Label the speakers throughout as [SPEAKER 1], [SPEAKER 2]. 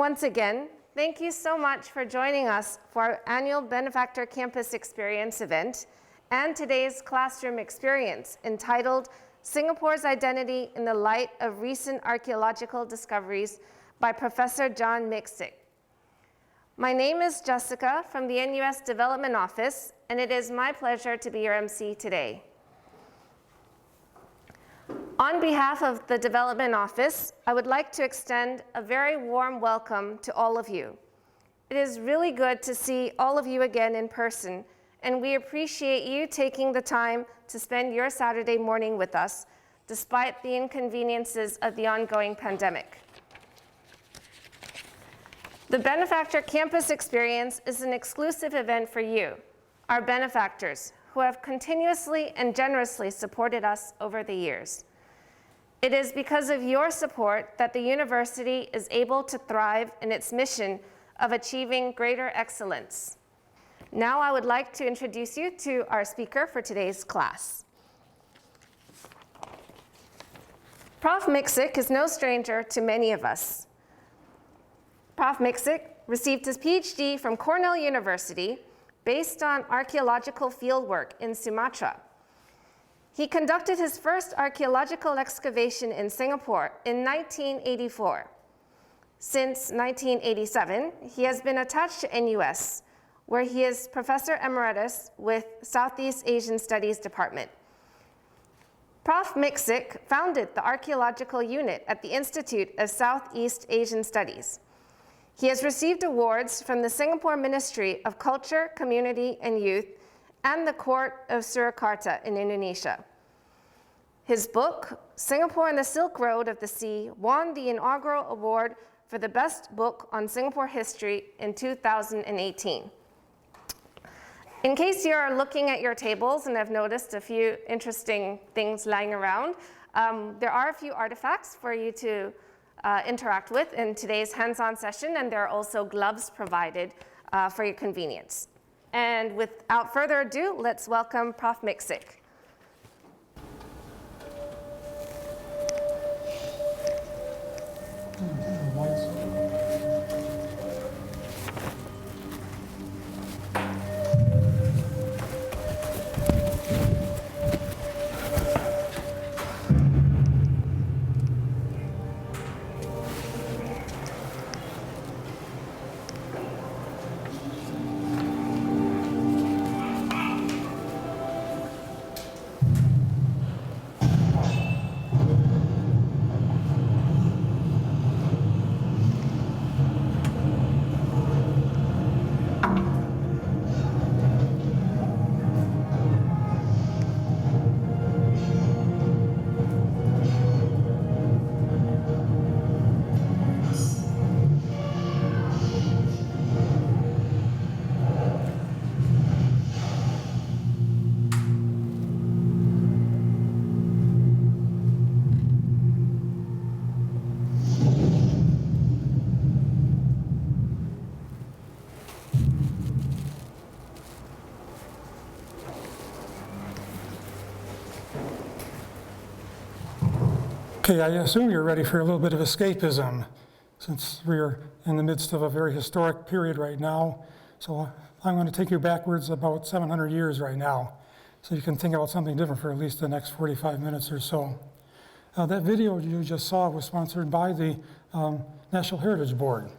[SPEAKER 1] once again, thank you so much for joining us for our annual Benefactor Campus Experience event and today's classroom experience entitled Singapore's Identity in the Light of Recent Archaeological Discoveries by Professor John Miksic. My name is Jessica from the NUS Development Office, and it is my pleasure to be your MC today. On behalf of the Development Office, I would like to extend a very warm welcome to all of you. It is really good to see all of you again in person, and we appreciate you taking the time to spend your Saturday morning with us, despite the inconveniences of the ongoing pandemic. The Benefactor Campus Experience is an exclusive event for you, our benefactors, who have continuously and generously supported us over the years. It is because of your support that the university is able to thrive in its mission of achieving greater excellence. Now I would like to introduce you to our speaker for today's class. Prof. Miksic is no stranger to many of us. Prof. Miksic received his PhD from Cornell University based on archaeological fieldwork in Sumatra. He conducted his first archaeological excavation in Singapore in 1984. Since 1987, he has been attached to NUS, where he is Professor Emeritus with Southeast Asian Studies Department. Prof. Miksic founded the Archaeological Unit at the Institute of Southeast Asian Studies. He has received awards from the Singapore Ministry of Culture, Community and Youth and the Court of Surakarta in Indonesia. His book, Singapore and the Silk Road of the Sea, won the inaugural award for the best book on Singapore history in 2018. In case you're looking at your tables and have noticed a few interesting things lying around, there are a few artifacts for you to interact with in today's hands-on session, and there are also gloves provided for your convenience. And without further ado, let's welcome Prof. Miksic.
[SPEAKER 2] Okay, I assume you're ready for a little bit of escapism, since we're in the midst of a very historic period right now. So I'm going to take you backwards about 700 years right now, so you can think about something different for at least the next 45 minutes or so. That video you just saw was sponsored by the National Heritage Board,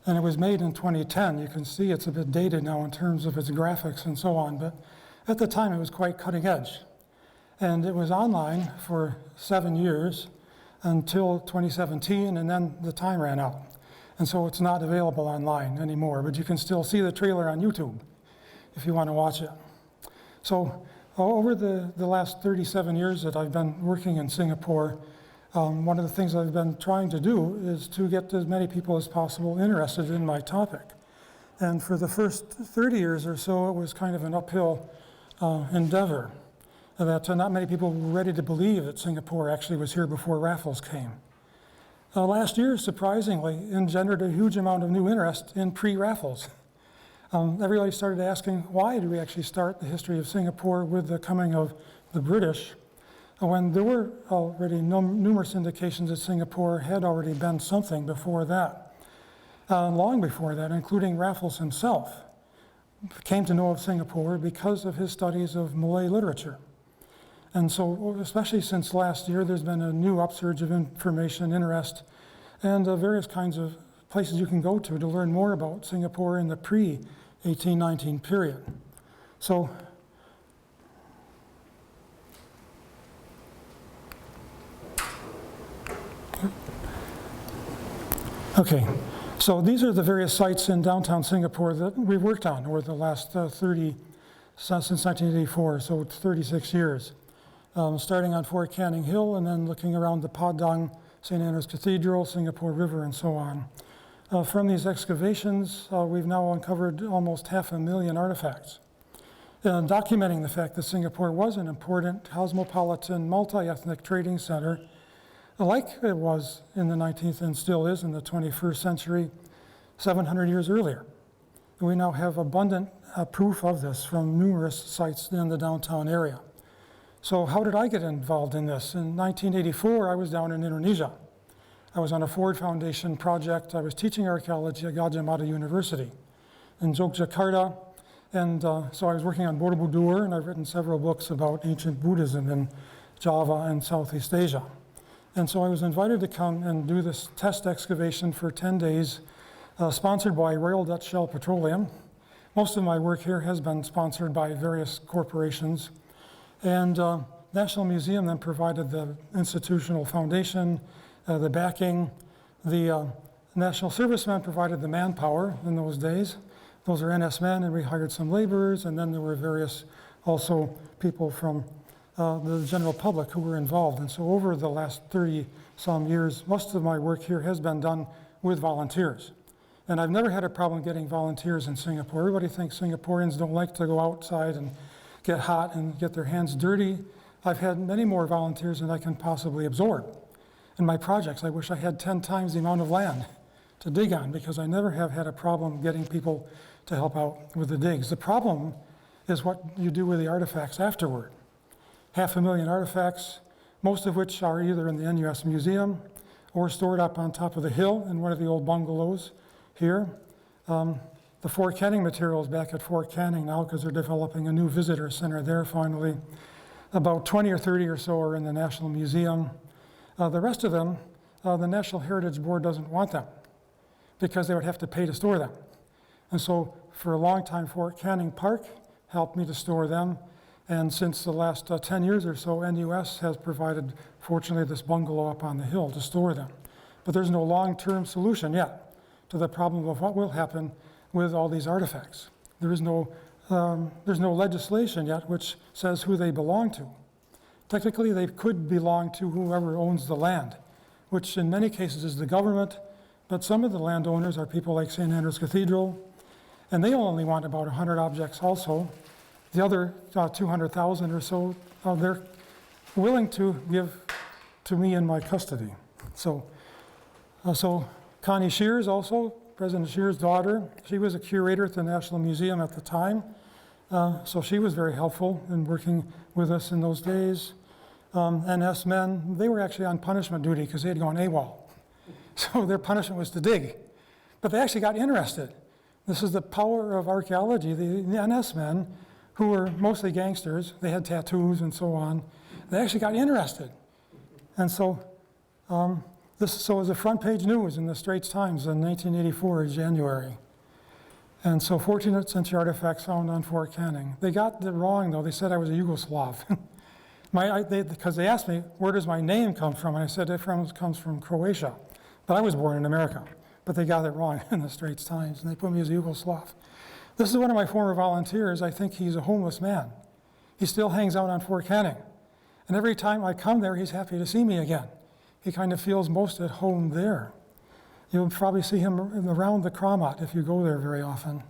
[SPEAKER 2] and it was made in 2010. You can see it's a bit dated now in terms of its graphics and so on, but at the time it was quite cutting edge. And it was online for 7 years until 2017, and then the time ran out. And so it's not available online anymore, but you can still see the trailer on YouTube if you want to watch it. So over the last 37 years that I've been working in Singapore, one of the things I've been trying to do is to get as many people as possible interested in my topic. And for the first 30 years or so, it was kind of an uphill endeavor. That not many people were ready to believe that Singapore actually was here before Raffles came. Last year, surprisingly, engendered a huge amount of new interest in pre-Raffles. Everybody started asking, why did we actually start the history of Singapore with the coming of the British, when there were already numerous indications that Singapore had already been something before that. long before that, including Raffles himself, came to know of Singapore because of his studies of Malay literature. And so, especially since last year, there's been a new upsurge of information, interest, and various kinds of places you can go to learn more about Singapore in the pre-1819 period. So, okay, so these are the various sites in downtown Singapore that we've worked on over the last since 1984, so it's 36 years. Starting on Fort Canning Hill and then looking around the Padang, St. Andrew's Cathedral, Singapore River, and so on. From these excavations, we've now uncovered almost 500,000 artifacts, documenting the fact that Singapore was an important cosmopolitan, multi-ethnic trading center, like it was in the 19th and still is in the 21st century, 700 years earlier. We now have abundant proof of this from numerous sites in the downtown area. So how did I get involved in this? In 1984, I was down in Indonesia. I was on a Ford Foundation project. I was teaching archaeology at Gajah Mada University in Yogyakarta. And so I was working on Borobudur, and I've written several books about ancient Buddhism in Java and Southeast Asia. And so I was invited to come and do this test excavation for 10 days, sponsored by Royal Dutch Shell Petroleum. Most of my work here has been sponsored by various corporations. And National Museum then provided the institutional foundation, the backing. The National Servicemen provided the manpower in those days. Those are NS men, and we hired some laborers, and then there were various also people from the general public who were involved. And so over the last 30-some years, most of my work here has been done with volunteers. And I've never had a problem getting volunteers in Singapore. Everybody thinks Singaporeans don't like to go outside and get hot and get their hands dirty. I've had many more volunteers than I can possibly absorb. In my projects, I wish I had 10 times the amount of land to dig on, because I never have had a problem getting people to help out with the digs. The problem is what you do with the artifacts afterward. 500,000 artifacts, most of which are either in the NUS Museum or stored up on top of the hill in one of the old bungalows here. The Fort Canning materials back at Fort Canning now, because they're developing a new visitor center there finally. About 20 or 30 or so are in the National Museum. The rest of them, the National Heritage Board doesn't want them because they would have to pay to store them. And so for a long time, Fort Canning Park helped me to store them. And since the last 10 years or so, NUS has provided, fortunately, this bungalow up on the hill to store them. But there's no long-term solution yet to the problem of what will happen with all these artifacts. There's no legislation yet which says who they belong to. Technically, they could belong to whoever owns the land, which in many cases is the government, but some of the landowners are people like St. Andrew's Cathedral, and they only want about 100 objects also. The other 200,000 or so, they're willing to give to me in my custody. So Connie Shears also, President Shears' daughter, she was a curator at the National Museum at the time. So she was very helpful in working with us in those days. NS men, they were actually on punishment duty because they had gone AWOL. So their punishment was to dig. But they actually got interested. This is the power of archaeology. The NS men, who were mostly gangsters, they had tattoos and so on, they actually got interested. And so this was a front page news in the Straits Times in 1984, January. And so 14th century artifacts found on Fort Canning. They got it wrong though, they said I was a Yugoslav. Because they asked me, where does my name come from? And I said, it comes from Croatia. But I was born in America. But they got it wrong in the Straits Times, and they put me as a Yugoslav. This is one of my former volunteers. I think he's a homeless man. He still hangs out on Fort Canning. And every time I come there, he's happy to see me again. He kind of feels most at home there. You'll probably see him around the Keramat if you go there very often.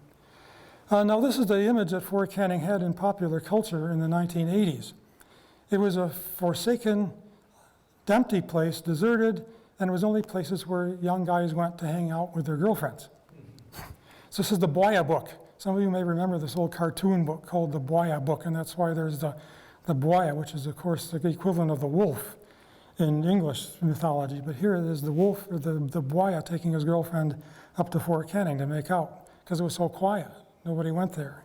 [SPEAKER 2] Now this is the image that Fort Canning had in popular culture in the 1980s. It was a forsaken, empty place, deserted, and it was only places where young guys went to hang out with their girlfriends. So this is the Boya book. Some of you may remember this old cartoon book called the Boya book, and that's why there's the Boya, which is, of course, the equivalent of the wolf in English mythology, but here it is the wolf, or the boya taking his girlfriend up to Fort Canning to make out, because it was so quiet. Nobody went there.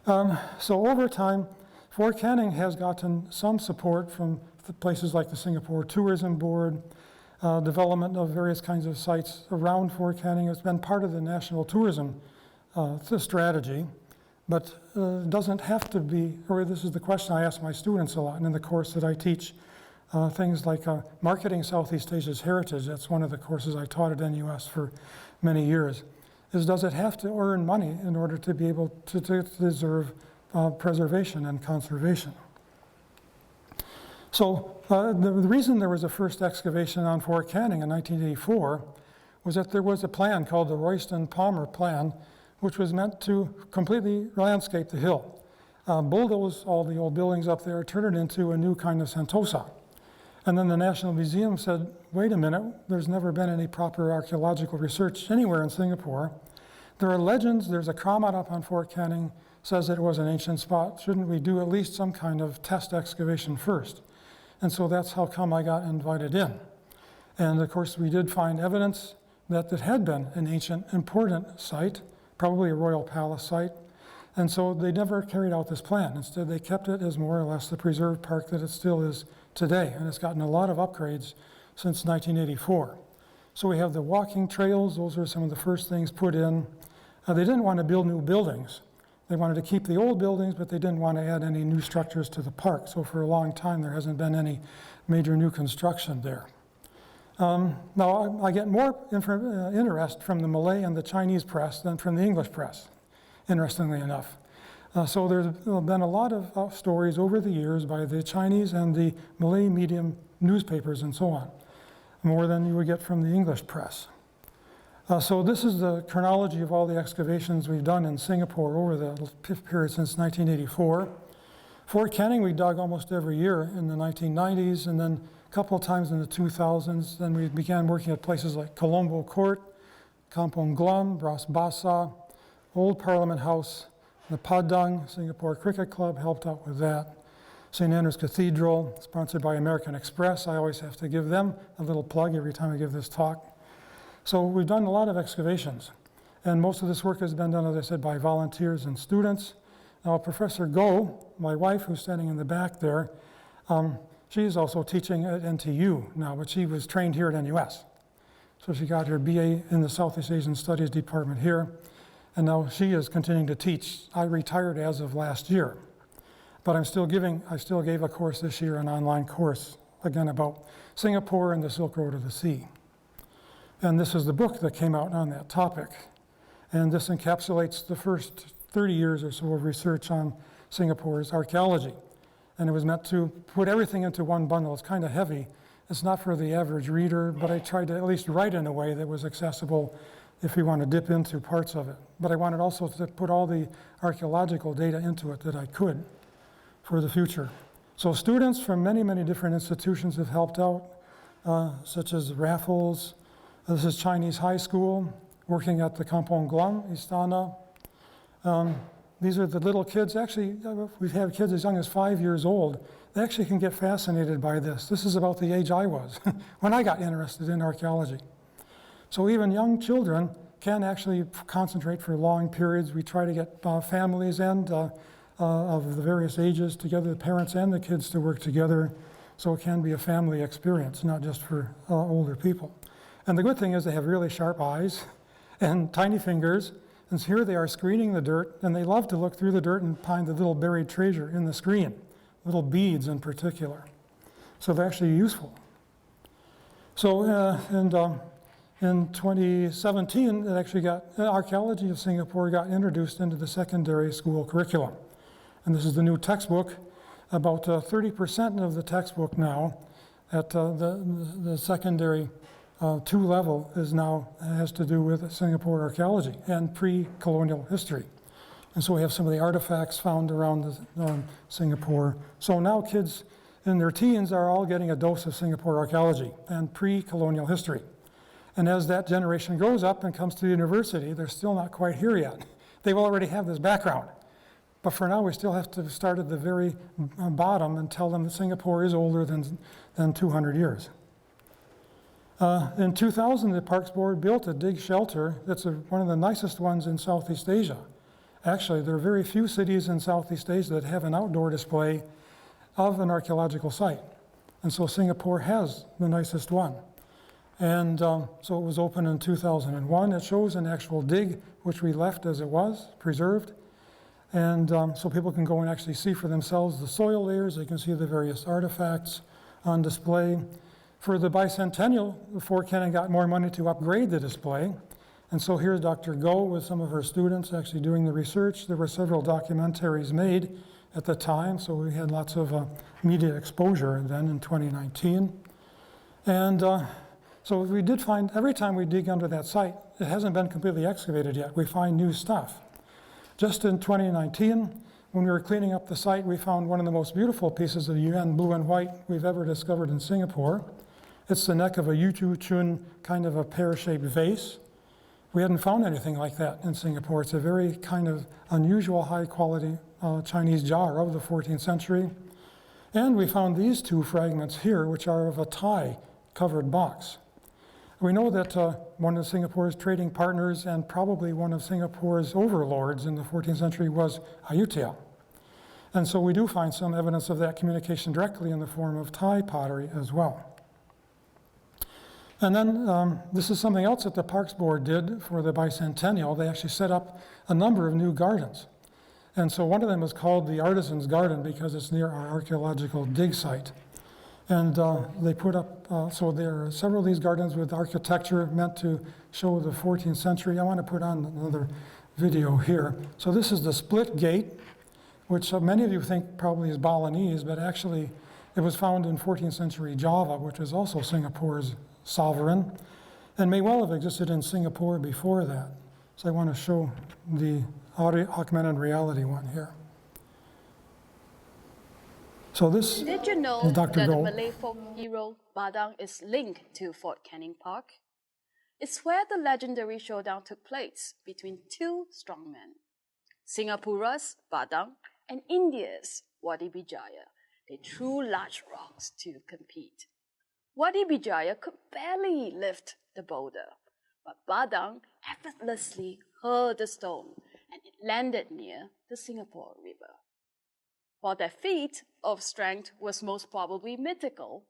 [SPEAKER 2] So over time, Fort Canning has gotten some support from places like the Singapore Tourism Board, development of various kinds of sites around Fort Canning. It's been part of the national tourism strategy, but it doesn't have to be, or this is the question I ask my students a lot, and in the course that I teach, things like marketing Southeast Asia's heritage. That's one of the courses I taught at NUS for many years. Does it have to earn money in order to be able to deserve preservation and conservation? So the reason there was a first excavation on Fort Canning in 1984 was that there was a plan called the Royston-Palmer Plan, which was meant to completely landscape the hill, bulldoze all the old buildings up there, turn it into a new kind of Sentosa. And then the National Museum said, wait a minute, there's never been any proper archaeological research anywhere in Singapore. There are legends, there's a Keramat up on Fort Canning, says that it was an ancient spot. Shouldn't we do at least some kind of test excavation first? And so that's how come I got invited in. And of course, we did find evidence that it had been an ancient, important site, probably a royal palace site. And so they never carried out this plan. Instead, they kept it as more or less the preserved park that it still is today. And it's gotten a lot of upgrades since 1984. So we have the walking trails. Those are some of the first things put in. They didn't want to build new buildings. They wanted to keep the old buildings, but they didn't want to add any new structures to the park. So for a long time, there hasn't been any major new construction there. Now, I get more interest from the Malay and the Chinese press than from the English press, interestingly enough. So there's been a lot of stories over the years by the Chinese and the Malay medium newspapers and so on, more than you would get from the English press. So this is the chronology of all the excavations we've done in Singapore over the period since 1984. Fort Canning we dug almost every year in the 1990s, and then a couple of times in the 2000s. Then we began working at places like Colombo Court, Kampong Glam, Bras Basah, Old Parliament House, the Padang, Singapore Cricket Club helped out with that. St. Andrew's Cathedral, sponsored by American Express. I always have to give them a little plug every time I give this talk. So we've done a lot of excavations, and most of this work has been done, as I said, by volunteers and students. Now, Professor Go, my wife, who's standing in the back there, she's also teaching at NTU now, but she was trained here at NUS. So she got her BA in the Southeast Asian Studies department here, and now she is continuing to teach. I retired as of last year, but I still gave a course this year, an online course, again about Singapore and the Silk Road of the Sea. And this is the book that came out on that topic. And this encapsulates the first 30 years or so of research on Singapore's archaeology. And it was meant to put everything into one bundle. It's kind of heavy. It's not for the average reader, but I tried to at least write in a way that was accessible if we want to dip into parts of it. But I wanted also to put all the archaeological data into it that I could for the future. So students from many, many different institutions have helped out, such as Raffles. This is Chinese High School, working at the Kampong Glam, Istana. These are the little kids. Actually, we've had kids as young as 5 years old. They actually can get fascinated by this. This is about the age I was when I got interested in archaeology. So even young children can actually concentrate for long periods. We try to get families and of the various ages together, the parents and the kids to work together, so it can be a family experience, not just for older people. And the good thing is they have really sharp eyes and tiny fingers. And so here they are screening the dirt, and they love to look through the dirt and find the little buried treasure in the screen, little beads in particular. So they're actually useful. So in 2017, it actually Archaeology of Singapore got introduced into the secondary school curriculum. And this is the new textbook. About 30% of the textbook now at the secondary 2 level has to do with Singapore archaeology and pre-colonial history. And so we have some of the artifacts found around Singapore. So now kids in their teens are all getting a dose of Singapore archaeology and pre-colonial history. And as that generation grows up and comes to the university, they're still not quite here yet. They already have this background. But for now, we still have to start at the very bottom and tell them that Singapore is older than 200 years. In 2000, the Parks Board built a dig shelter that's one of the nicest ones in Southeast Asia. Actually, there are very few cities in Southeast Asia that have an outdoor display of an archaeological site. And so Singapore has the nicest one. And so it was opened in 2001. It shows an actual dig, which we left as it was, preserved. And so people can go and actually see for themselves the soil layers. They can see the various artifacts on display. For the Bicentennial, Fort Canning got more money to upgrade the display. And so here's Dr. Go with some of her students actually doing the research. There were several documentaries made at the time, so we had lots of media exposure then in 2019. And so we did find, every time we dig under that site, it hasn't been completely excavated yet. We find new stuff. Just in 2019, when we were cleaning up the site, we found one of the most beautiful pieces of UN blue and white we've ever discovered in Singapore. It's the neck of a Yutu Chun, kind of a pear-shaped vase. We hadn't found anything like that in Singapore. It's a very kind of unusual, high-quality Chinese jar of the 14th century. And we found these two fragments here, which are of a Thai-covered box. We know that one of Singapore's trading partners and probably one of Singapore's overlords in the 14th century was Ayutthaya. And so we do find some evidence of that communication directly in the form of Thai pottery as well. And then this is something else that the Parks Board did for the Bicentennial. They actually set up a number of new gardens. And so one of them is called the Artisan's Garden because it's near our archaeological dig site. And they put up, so there are several of these gardens with architecture meant to show the 14th century. I want to put on another video here. So this is the split gate, which many of you think probably is Balinese, but actually it was found in 14th century Java, which was also Singapore's sovereign, and may well have existed in Singapore before that. So I want to show the augmented reality one here. So this
[SPEAKER 3] Did you know
[SPEAKER 2] is
[SPEAKER 3] that
[SPEAKER 2] Dr.
[SPEAKER 3] the
[SPEAKER 2] Gold.
[SPEAKER 3] Malay folk hero Badang is linked to Fort Canning Park? It's where the legendary showdown took place between two strongmen, Singapore's Badang and India's Wadi Bijaya. They threw large rocks to compete. Wadi Bijaya could barely lift the boulder, but Badang effortlessly hurled the stone and it landed near the Singapore River. While their feat of strength was most probably mythical,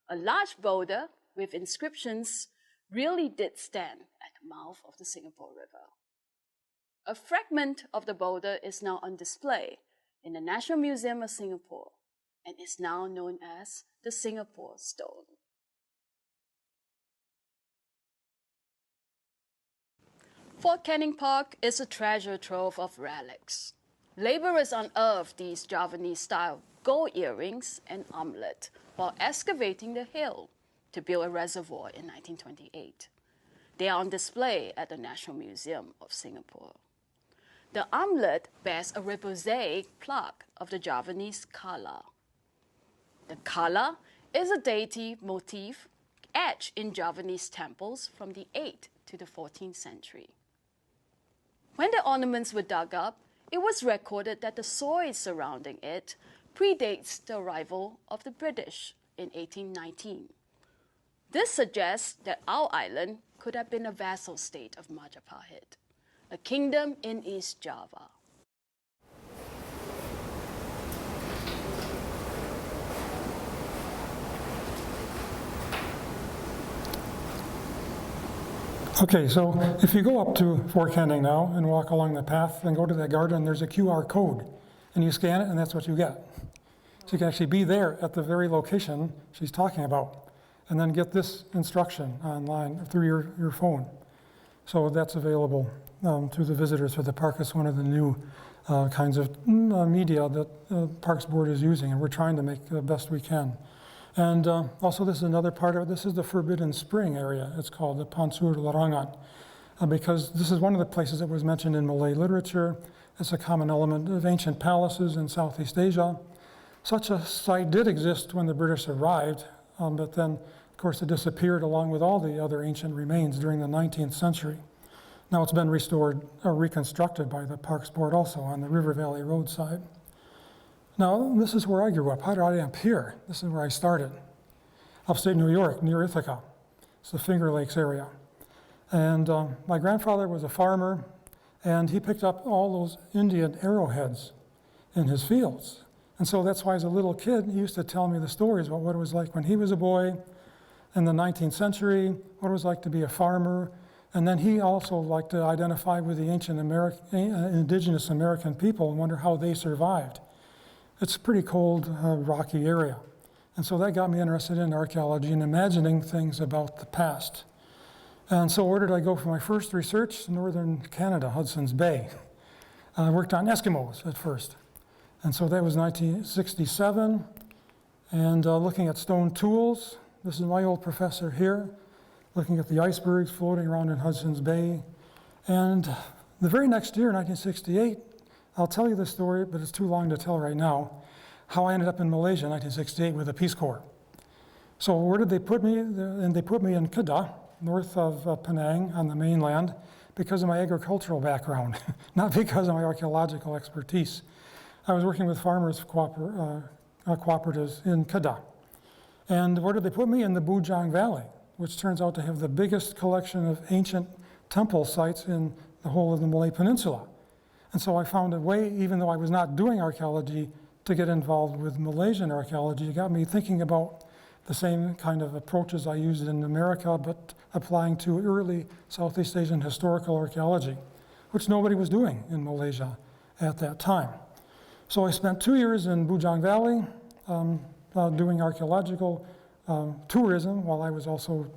[SPEAKER 3] a large boulder with inscriptions really did stand at the mouth of the Singapore River. A fragment of the boulder is now on display in the National Museum of Singapore and is now known as the Singapore Stone. Fort Canning Park is a treasure trove of relics. Laborers unearthed these Javanese-style gold earrings and amulet while excavating the hill to build a reservoir in 1928. They are on display at the National Museum of Singapore. The amulet bears a repoussé plaque of the Javanese Kala. The Kala is a deity motif etched in Javanese temples from the 8th to the 14th century. When the ornaments were dug up, it was recorded that the soil surrounding it predates the arrival of the British in 1819. This suggests that our island could have been a vassal state of Majapahit, a kingdom in East Java.
[SPEAKER 2] Okay, so if you go up to Fort Canning now and walk along the path and go to that garden, there's a QR code, and you scan it and that's what you get. So you can actually be there at the very location she's talking about, and then get this instruction online through your phone. So that's available to the visitors for the park. It's one of the new kinds of media that Parks Board is using, and we're trying to make the best we can. And also this is another part of it. This is the Forbidden Spring area. It's called the Pansur Larangan, because this is one of the places that was mentioned in Malay literature. It's a common element of ancient palaces in Southeast Asia. Such a site did exist when the British arrived, but then, of course, it disappeared along with all the other ancient remains during the 19th century. Now it's been restored or reconstructed by the Parks Board also on the River Valley roadside. Now, this is where I grew up. How did I end up here? This is where I started. Upstate New York, near Ithaca. It's the Finger Lakes area. And my grandfather was a farmer, and he picked up all those Indian arrowheads in his fields. And so that's why as a little kid, he used to tell me the stories about what it was like when he was a boy in the 19th century, what it was like to be a farmer. And then he also liked to identify with the ancient indigenous American people and wonder how they survived. It's a pretty cold, rocky area. And so that got me interested in archaeology and imagining things about the past. And so where did I go for my first research? Northern Canada, Hudson's Bay. I worked on Eskimos at first. And so that was 1967. And looking at stone tools. This is my old professor here, looking at the icebergs floating around in Hudson's Bay. And the very next year, 1968, I'll tell you the story, but it's too long to tell right now, how I ended up in Malaysia in 1968 with the Peace Corps. So where did they put me? And they put me in Kedah, north of Penang on the mainland, because of my agricultural background, not because of my archaeological expertise. I was working with farmers cooperatives in Kedah. And where did they put me? In the Bujang Valley, which turns out to have the biggest collection of ancient temple sites in the whole of the Malay Peninsula. And so I found a way, even though I was not doing archaeology, to get involved with Malaysian archaeology. It got me thinking about the same kind of approaches I used in America, but applying to early Southeast Asian historical archaeology, which nobody was doing in Malaysia at that time. So I spent 2 years in Bujang Valley doing archaeological tourism while I was also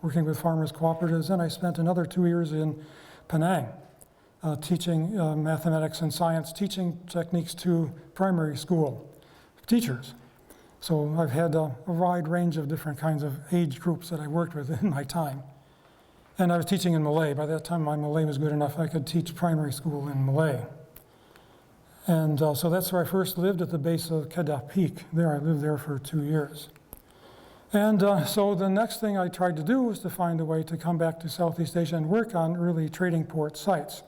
[SPEAKER 2] working with farmers cooperatives. And I spent another 2 years in Penang teaching mathematics and science teaching techniques to primary school teachers. So I've had a wide range of different kinds of age groups that I worked with in my time. And I was teaching in Malay. By that time, my Malay was good enough I could teach primary school in Malay. And so that's where I first lived, at the base of Kedah Peak. There, I lived there for 2 years. And so the next thing I tried to do was to find a way to come back to Southeast Asia and work on early trading port sites.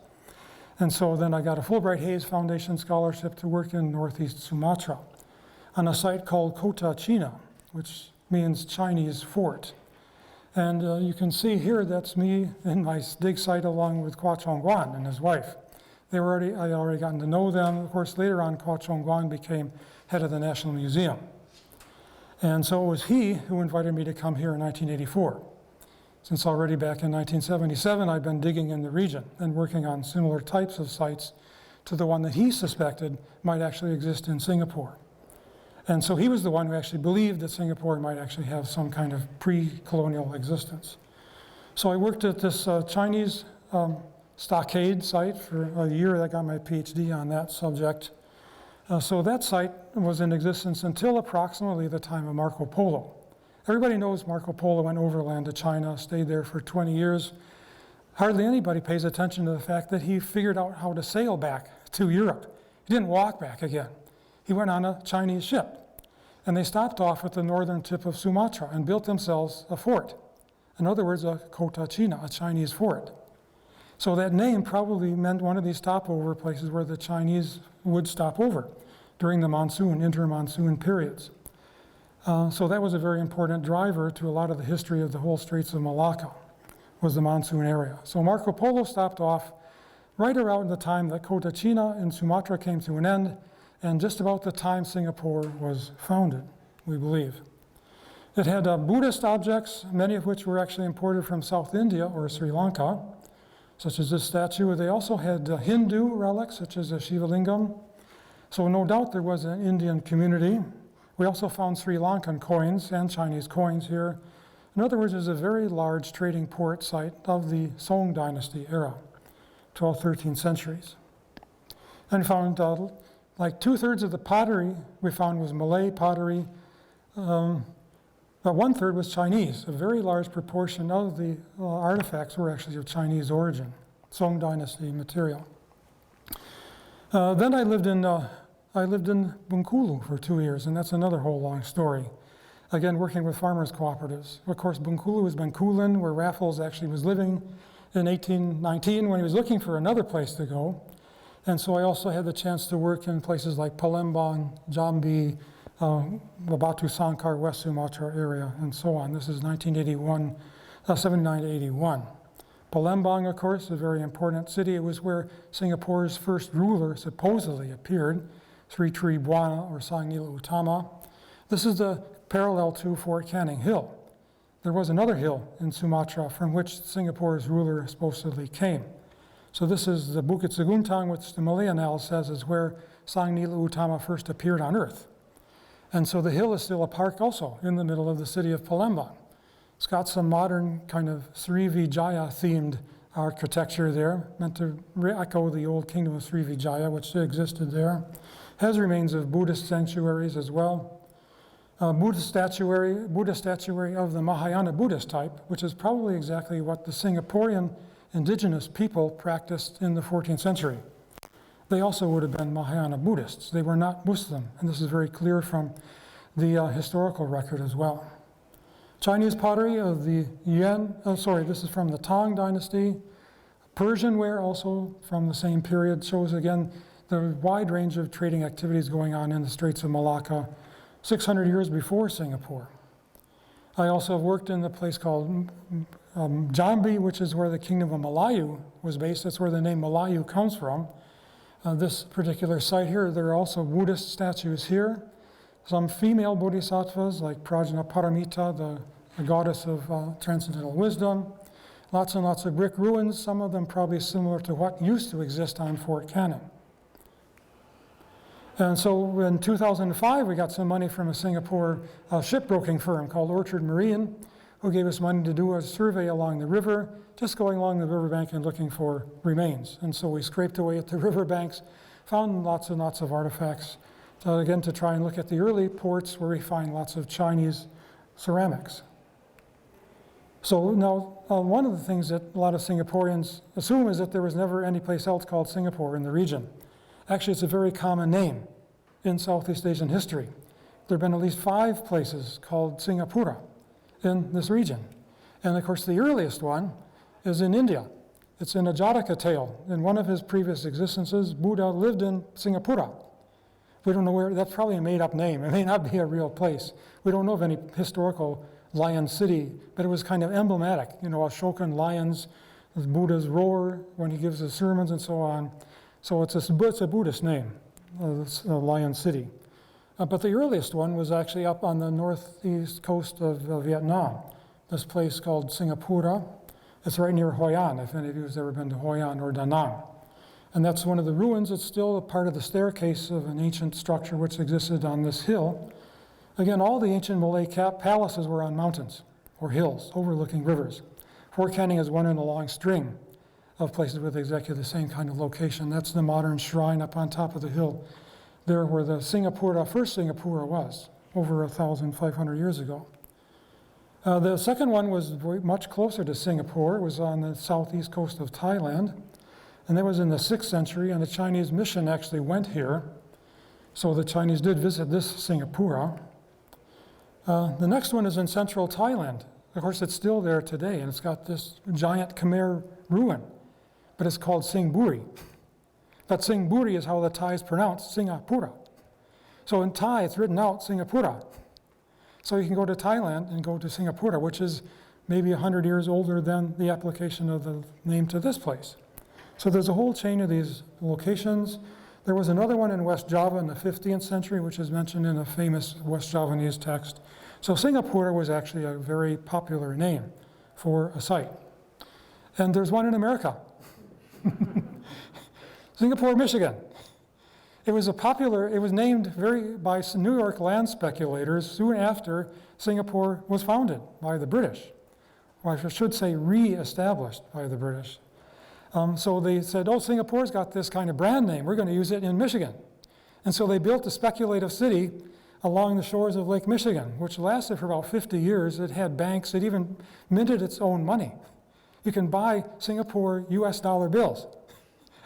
[SPEAKER 2] And so then I got a Fulbright Hays Foundation scholarship to work in Northeast Sumatra on a site called Kota China, which means Chinese fort. And you can see here, that's me in my dig site along with Kwa Chong Guan and his wife. I had already gotten to know them. Of course, later on, Kwa Chong Guan became head of the National Museum. And so it was he who invited me to come here in 1984. Since already back in 1977, I'd been digging in the region and working on similar types of sites to the one that he suspected might actually exist in Singapore. And so he was the one who actually believed that Singapore might actually have some kind of pre-colonial existence. So I worked at this Chinese stockade site for a year. I got my PhD on that subject. So that site was in existence until approximately the time of Marco Polo. Everybody knows Marco Polo went overland to China, stayed there for 20 years. Hardly anybody pays attention to the fact that he figured out how to sail back to Europe. He didn't walk back again. He went on a Chinese ship. And they stopped off at the northern tip of Sumatra and built themselves a fort. In other words, a Kota China, a Chinese fort. So that name probably meant one of these stopover places where the Chinese would stop over during the monsoon, inter-monsoon periods. So that was a very important driver to a lot of the history of the whole Straits of Malacca, was the monsoon area. So Marco Polo stopped off right around the time that Kota China in Sumatra came to an end, and just about the time Singapore was founded, we believe. It had Buddhist objects, many of which were actually imported from South India or Sri Lanka, such as this statue. They also had Hindu relics, such as a Shiva Lingam. So no doubt there was an Indian community. We also found Sri Lankan coins and Chinese coins here. In other words, it was a very large trading port site of the Song Dynasty era, 12th, 13th centuries. And found like 2/3 of the pottery we found was Malay pottery, but 1/3 was Chinese. A very large proportion of the artifacts were actually of Chinese origin, Song Dynasty material. Then I lived in Bengkulu for 2 years, and that's another whole long story. Again, working with farmers cooperatives. Of course, Bengkulu is Bencoolen, where Raffles actually was living in 1819 when he was looking for another place to go. And so I also had the chance to work in places like Palembang, Jambi, Batu Sangkar, West Sumatra area, and so on. This is 79 to 81. Palembang, of course, a very important city. It was where Singapore's first ruler supposedly appeared, Sri Tribuana or Sang Nila Utama. This is the parallel to Fort Canning Hill. There was another hill in Sumatra from which Singapore's ruler supposedly came. So this is the Bukit Seguntang, which the Malay annals says is where Sang Nila Utama first appeared on earth. And so the hill is still a park also in the middle of the city of Palembang. It's got some modern kind of Srivijaya themed architecture there, meant to echo the old kingdom of Srivijaya, which existed there. Has remains of Buddhist sanctuaries as well. Buddhist statuary of the Mahayana Buddhist type, which is probably exactly what the Singaporean indigenous people practiced in the 14th century. They also would have been Mahayana Buddhists. They were not Muslim, and this is very clear from the historical record as well. Chinese pottery of the this is from the Tang dynasty. Persian ware also from the same period shows again the wide range of trading activities going on in the Straits of Malacca 600 years before Singapore. I also have worked in the place called Jambi, which is where the kingdom of Malayu was based. That's where the name Malayu comes from. This particular site here, there are also Buddhist statues here. Some female bodhisattvas like Prajna Paramita, the goddess of transcendental wisdom. Lots and lots of brick ruins, some of them probably similar to what used to exist on Fort Canning. And so in 2005, we got some money from a Singapore shipbroking firm called Orchard Marine, who gave us money to do a survey along the river, just going along the riverbank and looking for remains. And so we scraped away at the riverbanks, found lots and lots of artifacts, again, to try and look at the early ports where we find lots of Chinese ceramics. So now, one of the things that a lot of Singaporeans assume is that there was never any place else called Singapore in the region. Actually, it's a very common name in Southeast Asian history. There have been at least 5 places called Singapura in this region. And of course, the earliest one is in India. It's in a Jataka tale. In one of his previous existences, Buddha lived in Singapura. We don't know where, that's probably a made-up name. It may not be a real place. We don't know of any historical lion city, but it was kind of emblematic. You know, Ashokan lions, Buddha's roar when he gives his sermons and so on. So it's a Buddhist name, Lion City. But the earliest one was actually up on the northeast coast of Vietnam, this place called Singapura. It's right near Hoi An, if any of you have ever been to Hoi An or Da Nang. And that's one of the ruins. It's still a part of the staircase of an ancient structure which existed on this hill. Again, all the ancient Malay palaces were on mountains or hills overlooking rivers. Fort Canning is one in a long string of places with exactly the same kind of location. That's the modern shrine up on top of the hill there where the first Singapura was, over 1,500 years ago. The second one was much closer to Singapore. It was on the southeast coast of Thailand, and that was in the 6th century, and the Chinese mission actually went here. So the Chinese did visit this Singapura. The next one is in central Thailand. Of course, it's still there today, and it's got this giant Khmer ruin, but it's called Singburi. But Singburi is how the Thais pronounce Singapura. So in Thai, it's written out Singapura. So you can go to Thailand and go to Singapura, which is maybe 100 years older than the application of the name to this place. So there's a whole chain of these locations. There was another one in West Java in the 15th century, which is mentioned in a famous West Javanese text. So Singapura was actually a very popular name for a site. And there's one in America. Singapore, Michigan. It was named by New York land speculators soon after Singapore was founded by the British. Or I should say re-established by the British. So they said, oh, Singapore's got this kind of brand name. We're going to use it in Michigan. And so they built a speculative city along the shores of Lake Michigan, which lasted for about 50 years. It had banks. It even minted its own money. You can buy Singapore US dollar bills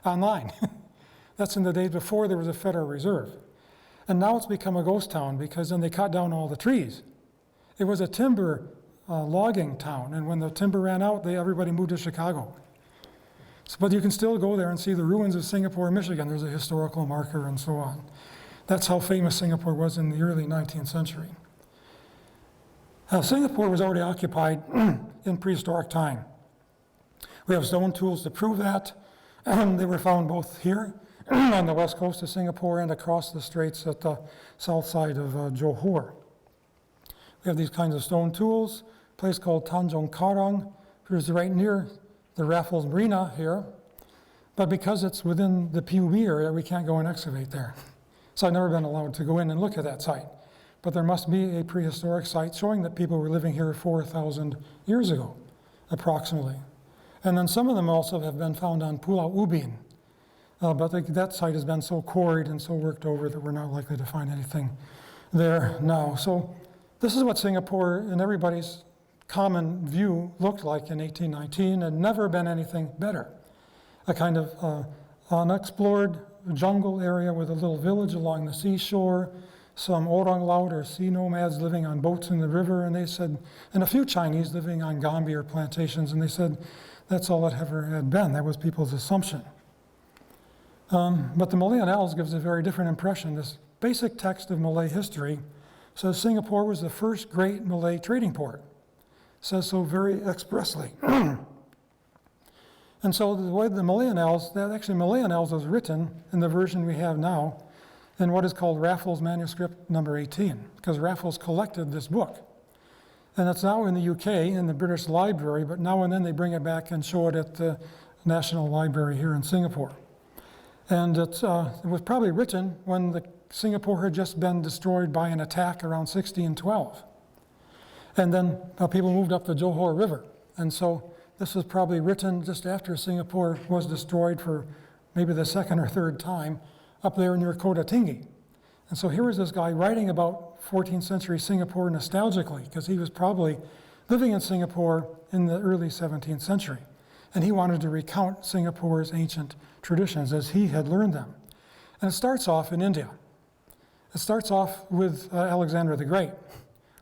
[SPEAKER 2] online. That's in the days before there was a Federal Reserve. And now it's become a ghost town because then they cut down all the trees. It was a timber logging town, and when the timber ran out, everybody moved to Chicago. But you can still go there and see the ruins of Singapore, Michigan. There's a historical marker and so on. That's how famous Singapore was in the early 19th century. Singapore was already occupied in prehistoric time. We have stone tools to prove that. They were found both here on the west coast of Singapore and across the straits at the south side of Johor. We have these kinds of stone tools, a place called Tanjung Karang, which is right near the Raffles Marina here. But because it's within the PUB area, we can't go and excavate there. So I've never been allowed to go in and look at that site. But there must be a prehistoric site showing that people were living here 4,000 years ago, approximately. And then some of them also have been found on Pulau Ubin. But that site has been so quarried and so worked over that we're not likely to find anything there now. So this is what Singapore, in everybody's common view, looked like in 1819, and never been anything better. A kind of unexplored jungle area with a little village along the seashore, some orang laut or sea nomads living on boats in the river, and they said, and a few Chinese living on Gambir plantations, and they said that's all it ever had been. That was people's assumption. But the Malay Annals gives a very different impression. This basic text of Malay history says Singapore was the first great Malay trading port. It says so very expressly. And so the way the Malay Annals, Malay Annals was written in the version we have now in what is called Raffles Manuscript number 18, because Raffles collected this book. And it's now in the UK in the British Library, but now and then they bring it back and show it at the National Library here in Singapore. And it was probably written when Singapore had just been destroyed by an attack around 1612. And then people moved up the Johor River. And so this was probably written just after Singapore was destroyed for maybe the second or third time up there near Kota Tinggi. And so here was this guy writing about 14th century Singapore nostalgically, because he was probably living in Singapore in the early 17th century. And he wanted to recount Singapore's ancient traditions as he had learned them. And it starts off in India. It starts off with Alexander the Great,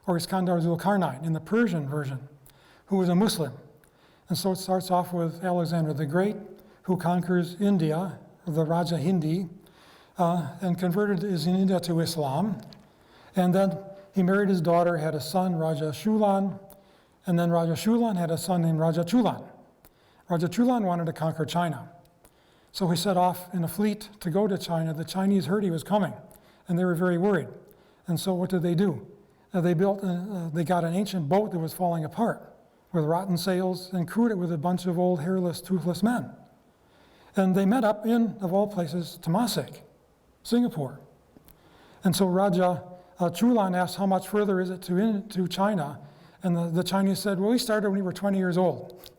[SPEAKER 2] or Iskandar Zulkarnain in the Persian version, who was a Muslim. And so it starts off with Alexander the Great, who conquers India, the Raja Hindi, and converted India to Islam. And then he married his daughter, had a son, Raja Shulan, and then Raja Shulan had a son named Raja Chulan. Raja Chulan wanted to conquer China. So he set off in a fleet to go to China. The Chinese heard he was coming, and they were very worried. And so what did they do? They got an ancient boat that was falling apart with rotten sails and crewed it with a bunch of old hairless, toothless men. And they met up in, of all places, Temasek, Singapore. And so Raja Chulan asked, how much further is it to China? And the Chinese said, well, we started when we were 20 years old.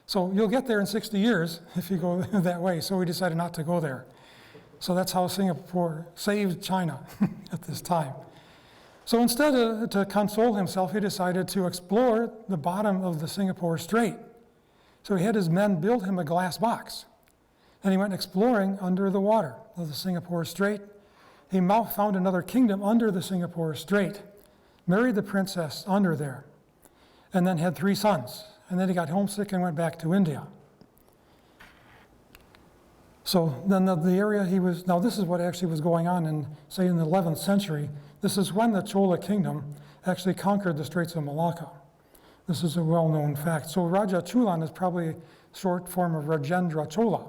[SPEAKER 2] So you'll get there in 60 years if you go that way. So we decided not to go there. So that's how Singapore saved China at this time. So instead to console himself, he decided to explore the bottom of the Singapore Strait. So he had his men build him a glass box. And he went exploring under the water of the Singapore Strait. He found another kingdom under the Singapore Strait, married the princess under there, and then had 3 sons. And then he got homesick and went back to India. So then the area he was, now this is what actually was going on in, say, in the 11th century. This is when the Chola kingdom actually conquered the Straits of Malacca. This is a well-known fact. So Raja Chulan is probably a short form of Rajendra Chola,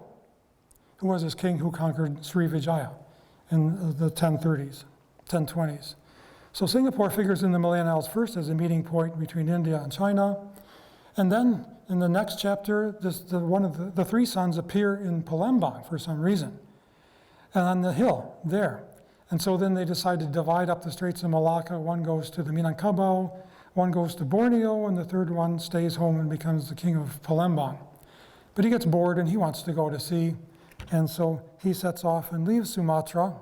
[SPEAKER 2] who was his king who conquered Srivijaya in the 1020s. So Singapore figures in the Malay Annals first as a meeting point between India and China. And then in the next chapter, one of the 3 sons appear in Palembang for some reason, and on the hill there. And so then they decide to divide up the Straits of Malacca. One goes to the Minangkabau, one goes to Borneo, and the third one stays home and becomes the king of Palembang. But he gets bored and he wants to go to sea, and so he sets off and leaves Sumatra.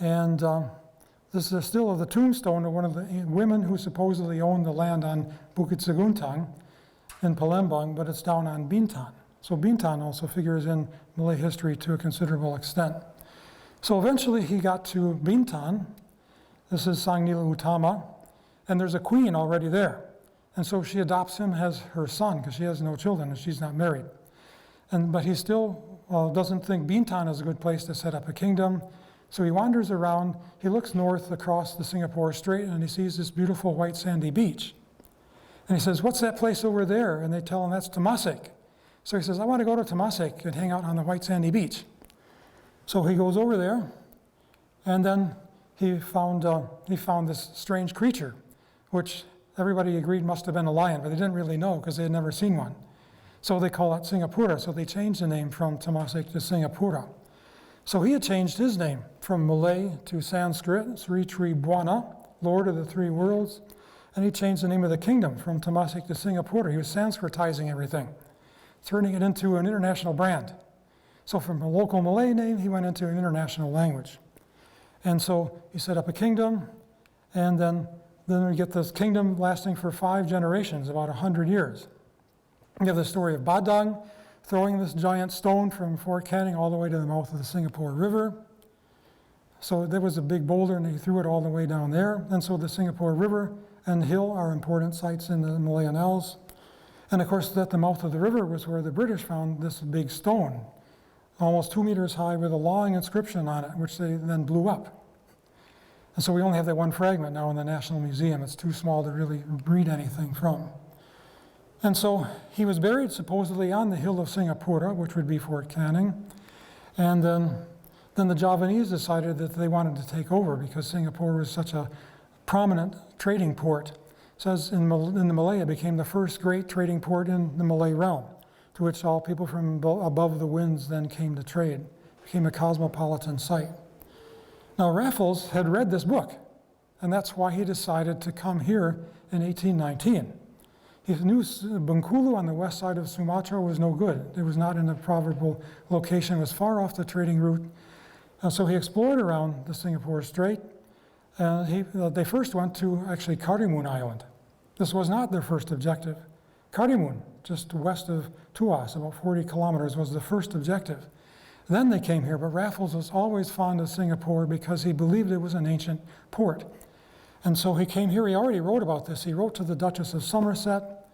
[SPEAKER 2] And this is still the tombstone of one of the women who supposedly owned the land on Bukit Seguntang in Palembang, but it's down on Bintan. So Bintan also figures in Malay history to a considerable extent. So eventually he got to Bintan. This is Sang Nila Utama, and there's a queen already there. And so she adopts him as her son because she has no children and she's not married. but he still doesn't think Bintan is a good place to set up a kingdom. So he wanders around, he looks north across the Singapore Strait, and he sees this beautiful white sandy beach. And he says, "What's that place over there?" And they tell him that's Temasek. So he says, "I want to go to Temasek and hang out on the white sandy beach." So he goes over there, and then he found this strange creature, which everybody agreed must have been a lion, but they didn't really know because they had never seen one. So they call it Singapura, so they changed the name from Temasek to Singapura. So he had changed his name from Malay to Sanskrit, Sri Tri Buana, Lord of the Three Worlds, and he changed the name of the kingdom from Temasek to Singapura. He was Sanskritizing everything, turning it into an international brand. So from a local Malay name, he went into an international language. And so he set up a kingdom, and then we get this kingdom lasting for 5 generations, about 100 years. We have the story of Badang throwing this giant stone from Fort Canning all the way to the mouth of the Singapore River. So there was a big boulder, and he threw it all the way down there. And so the Singapore River and hill are important sites in the Malayan Isles. And of course, at the mouth of the river was where the British found this big stone, almost 2 meters high, with a long inscription on it, which they then blew up. And so we only have that one fragment now in the National Museum. It's too small to really read anything from. And so he was buried supposedly on the hill of Singapura, which would be Fort Canning. And then the Javanese decided that they wanted to take over because Singapore was such a prominent trading port. It says in the Malay, it became the first great trading port in the Malay realm, to which all people from above the winds then came to trade. It became a cosmopolitan site. Now Raffles had read this book, and that's why he decided to come here in 1819. He knew Bengkulu on the west side of Sumatra was no good. It was not in a favorable location. It was far off the trading route. So he explored around the Singapore Strait. They first went to actually Karimun Island. This was not their first objective. Karimun, just west of Tuas, about 40 kilometers, was the first objective. Then they came here, but Raffles was always fond of Singapore because he believed it was an ancient port. And so he came here. He already wrote about this. He wrote to the Duchess of Somerset.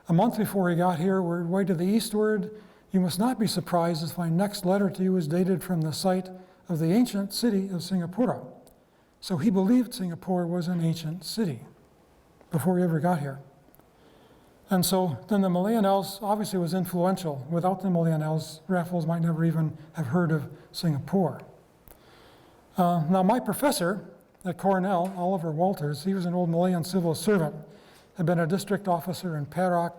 [SPEAKER 2] A month before he got here, we're way to the eastward. You must not be surprised if my next letter to you is dated from the site of the ancient city of Singapura. So he believed Singapore was an ancient city before he ever got here. And so then the Malayan Isles obviously was influential. Without the Malayan Isles, Raffles might never even have heard of Singapore. Now my professor at Cornell, Oliver Walters, he was an old Malayan civil servant, had been a district officer in Perak,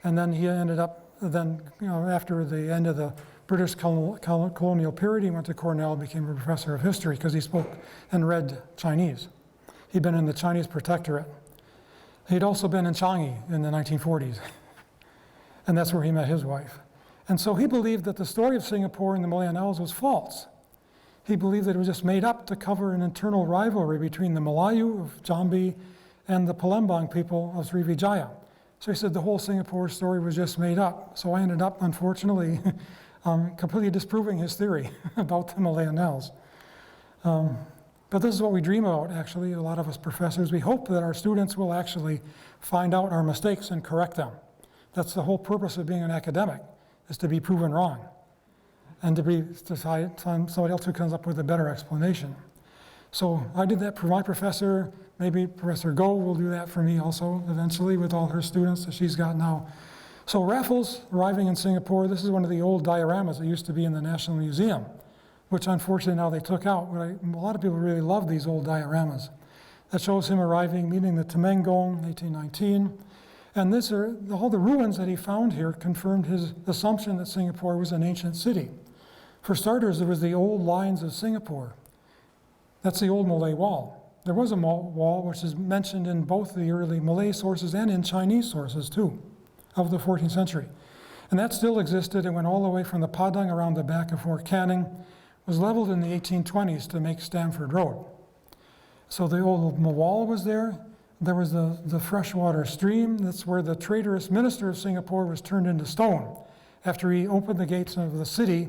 [SPEAKER 2] and then he ended up, after the end of the British colonial period, he went to Cornell and became a professor of history because he spoke and read Chinese. He'd been in the Chinese protectorate. He'd also been in Changi in the 1940s, and that's where he met his wife. And so he believed that the story of Singapore and the Malayan Isles was false. He believed that it was just made up to cover an internal rivalry between the Malayu of Jambi and the Palembang people of Srivijaya. So he said the whole Singapore story was just made up. So I ended up, unfortunately, completely disproving his theory about the Malayan Isles. But this is what we dream about, actually, a lot of us professors. We hope that our students will actually find out our mistakes and correct them. That's the whole purpose of being an academic, is to be proven wrong and to find somebody else who comes up with a better explanation. So I did that for my professor. Maybe Professor Go will do that for me also eventually with all her students that she's got now. So Raffles arriving in Singapore, this is one of the old dioramas that used to be in the National Museum, which unfortunately now they took out. But a lot of people really love these old dioramas. That shows him arriving, meeting the Temenggung, 1819. And all the ruins that he found here confirmed his assumption that Singapore was an ancient city. For starters, there was the old lines of Singapore. That's the old Malay wall. There was a wall which is mentioned in both the early Malay sources and in Chinese sources too, of the 14th century. And that still existed. It went all the way from the Padang around the back of Fort Canning, was leveled in the 1820s to make Stamford Road. So the old wall was there. There was the freshwater stream. That's where the traitorous minister of Singapore was turned into stone after he opened the gates of the city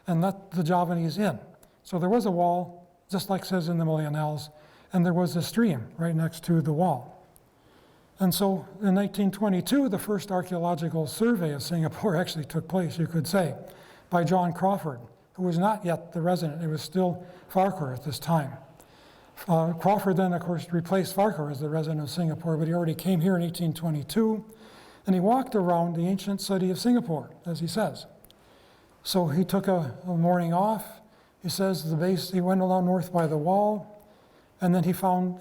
[SPEAKER 2] and let the Javanese in. So there was a wall, just like it says in the Malayan Isles, and there was a stream right next to the wall. And so in 1922, the first archaeological survey of Singapore actually took place, you could say, by John Crawford, who was not yet the resident. It was still Farquhar at this time. Crawford then, of course, replaced Farquhar as the resident of Singapore, but he already came here in 1822, and he walked around the ancient city of Singapore, as he says. So he took a morning off. He says the base, he went along north by the wall, and then he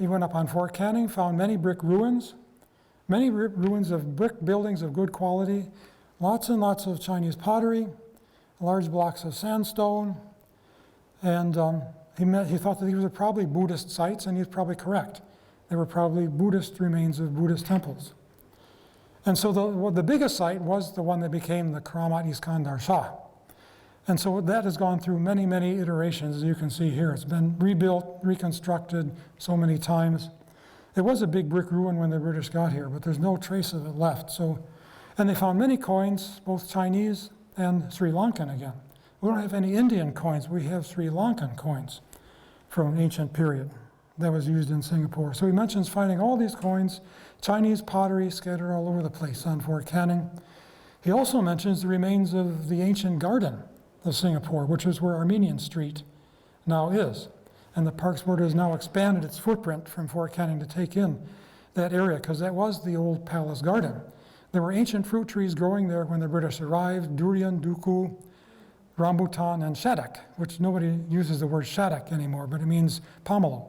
[SPEAKER 2] went up on Fort Canning, found many brick ruins, many ruins of brick buildings of good quality, lots and lots of Chinese pottery, large blocks of sandstone, and he thought that these were probably Buddhist sites, and he was probably correct. They were probably Buddhist remains of Buddhist temples. And so the biggest site was the one that became the Keramat Iskandar Shah. And so that has gone through many, many iterations, as you can see here. It's been rebuilt, reconstructed so many times. It was a big brick ruin when the British got here, but there's no trace of it left. And they found many coins, both Chinese and Sri Lankan again. We don't have any Indian coins. We have Sri Lankan coins from an ancient period that was used in Singapore. So he mentions finding all these coins, Chinese pottery scattered all over the place on Fort Canning. He also mentions the remains of the ancient garden of Singapore, which is where Armenian Street now is. And the Parks Board has now expanded its footprint from Fort Canning to take in that area, because that was the old palace garden. There were ancient fruit trees growing there when the British arrived: durian, duku, rambutan, and shaddock, which nobody uses the word shaddock anymore, but it means pomelo.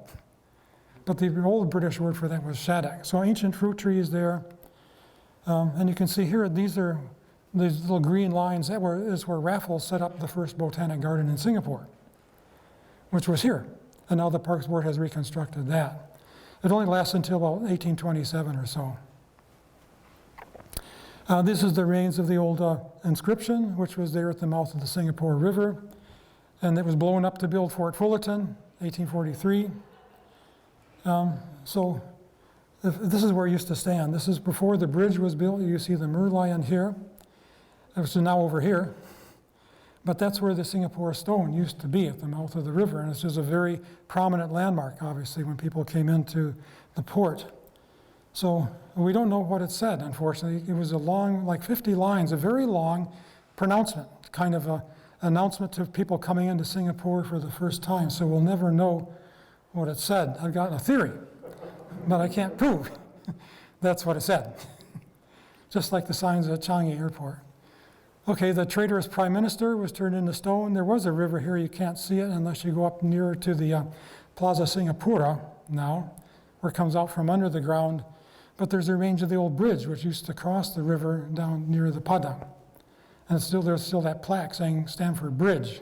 [SPEAKER 2] But the old British word for that was shaddock. So ancient fruit trees there. And you can see here, these little green lines, is where Raffles set up the first botanic garden in Singapore, which was here. And now the Parks Board has reconstructed that. It only lasts until about 1827 or so. This is the remains of the old inscription, which was there at the mouth of the Singapore River. And it was blown up to build Fort Fullerton, 1843. So this is where it used to stand. This is before the bridge was built. You see the Merlion here, which is now over here. But that's where the Singapore Stone used to be, at the mouth of the river. And it's just a very prominent landmark, obviously, when people came into the port. So we don't know what it said, unfortunately. It was a long, like 50 lines, a very long pronouncement, kind of an announcement to people coming into Singapore for the first time. So we'll never know what it said. I've got a theory, but I can't prove that's what it said. Just like the signs at Changi Airport. Okay, the traitorous prime minister was turned into stone. There was a river here. You can't see it unless you go up nearer to the Plaza Singapura now, where it comes out from under the ground. But there's the remains of the old bridge, which used to cross the river down near the Padang. And there's still that plaque saying Stamford Bridge.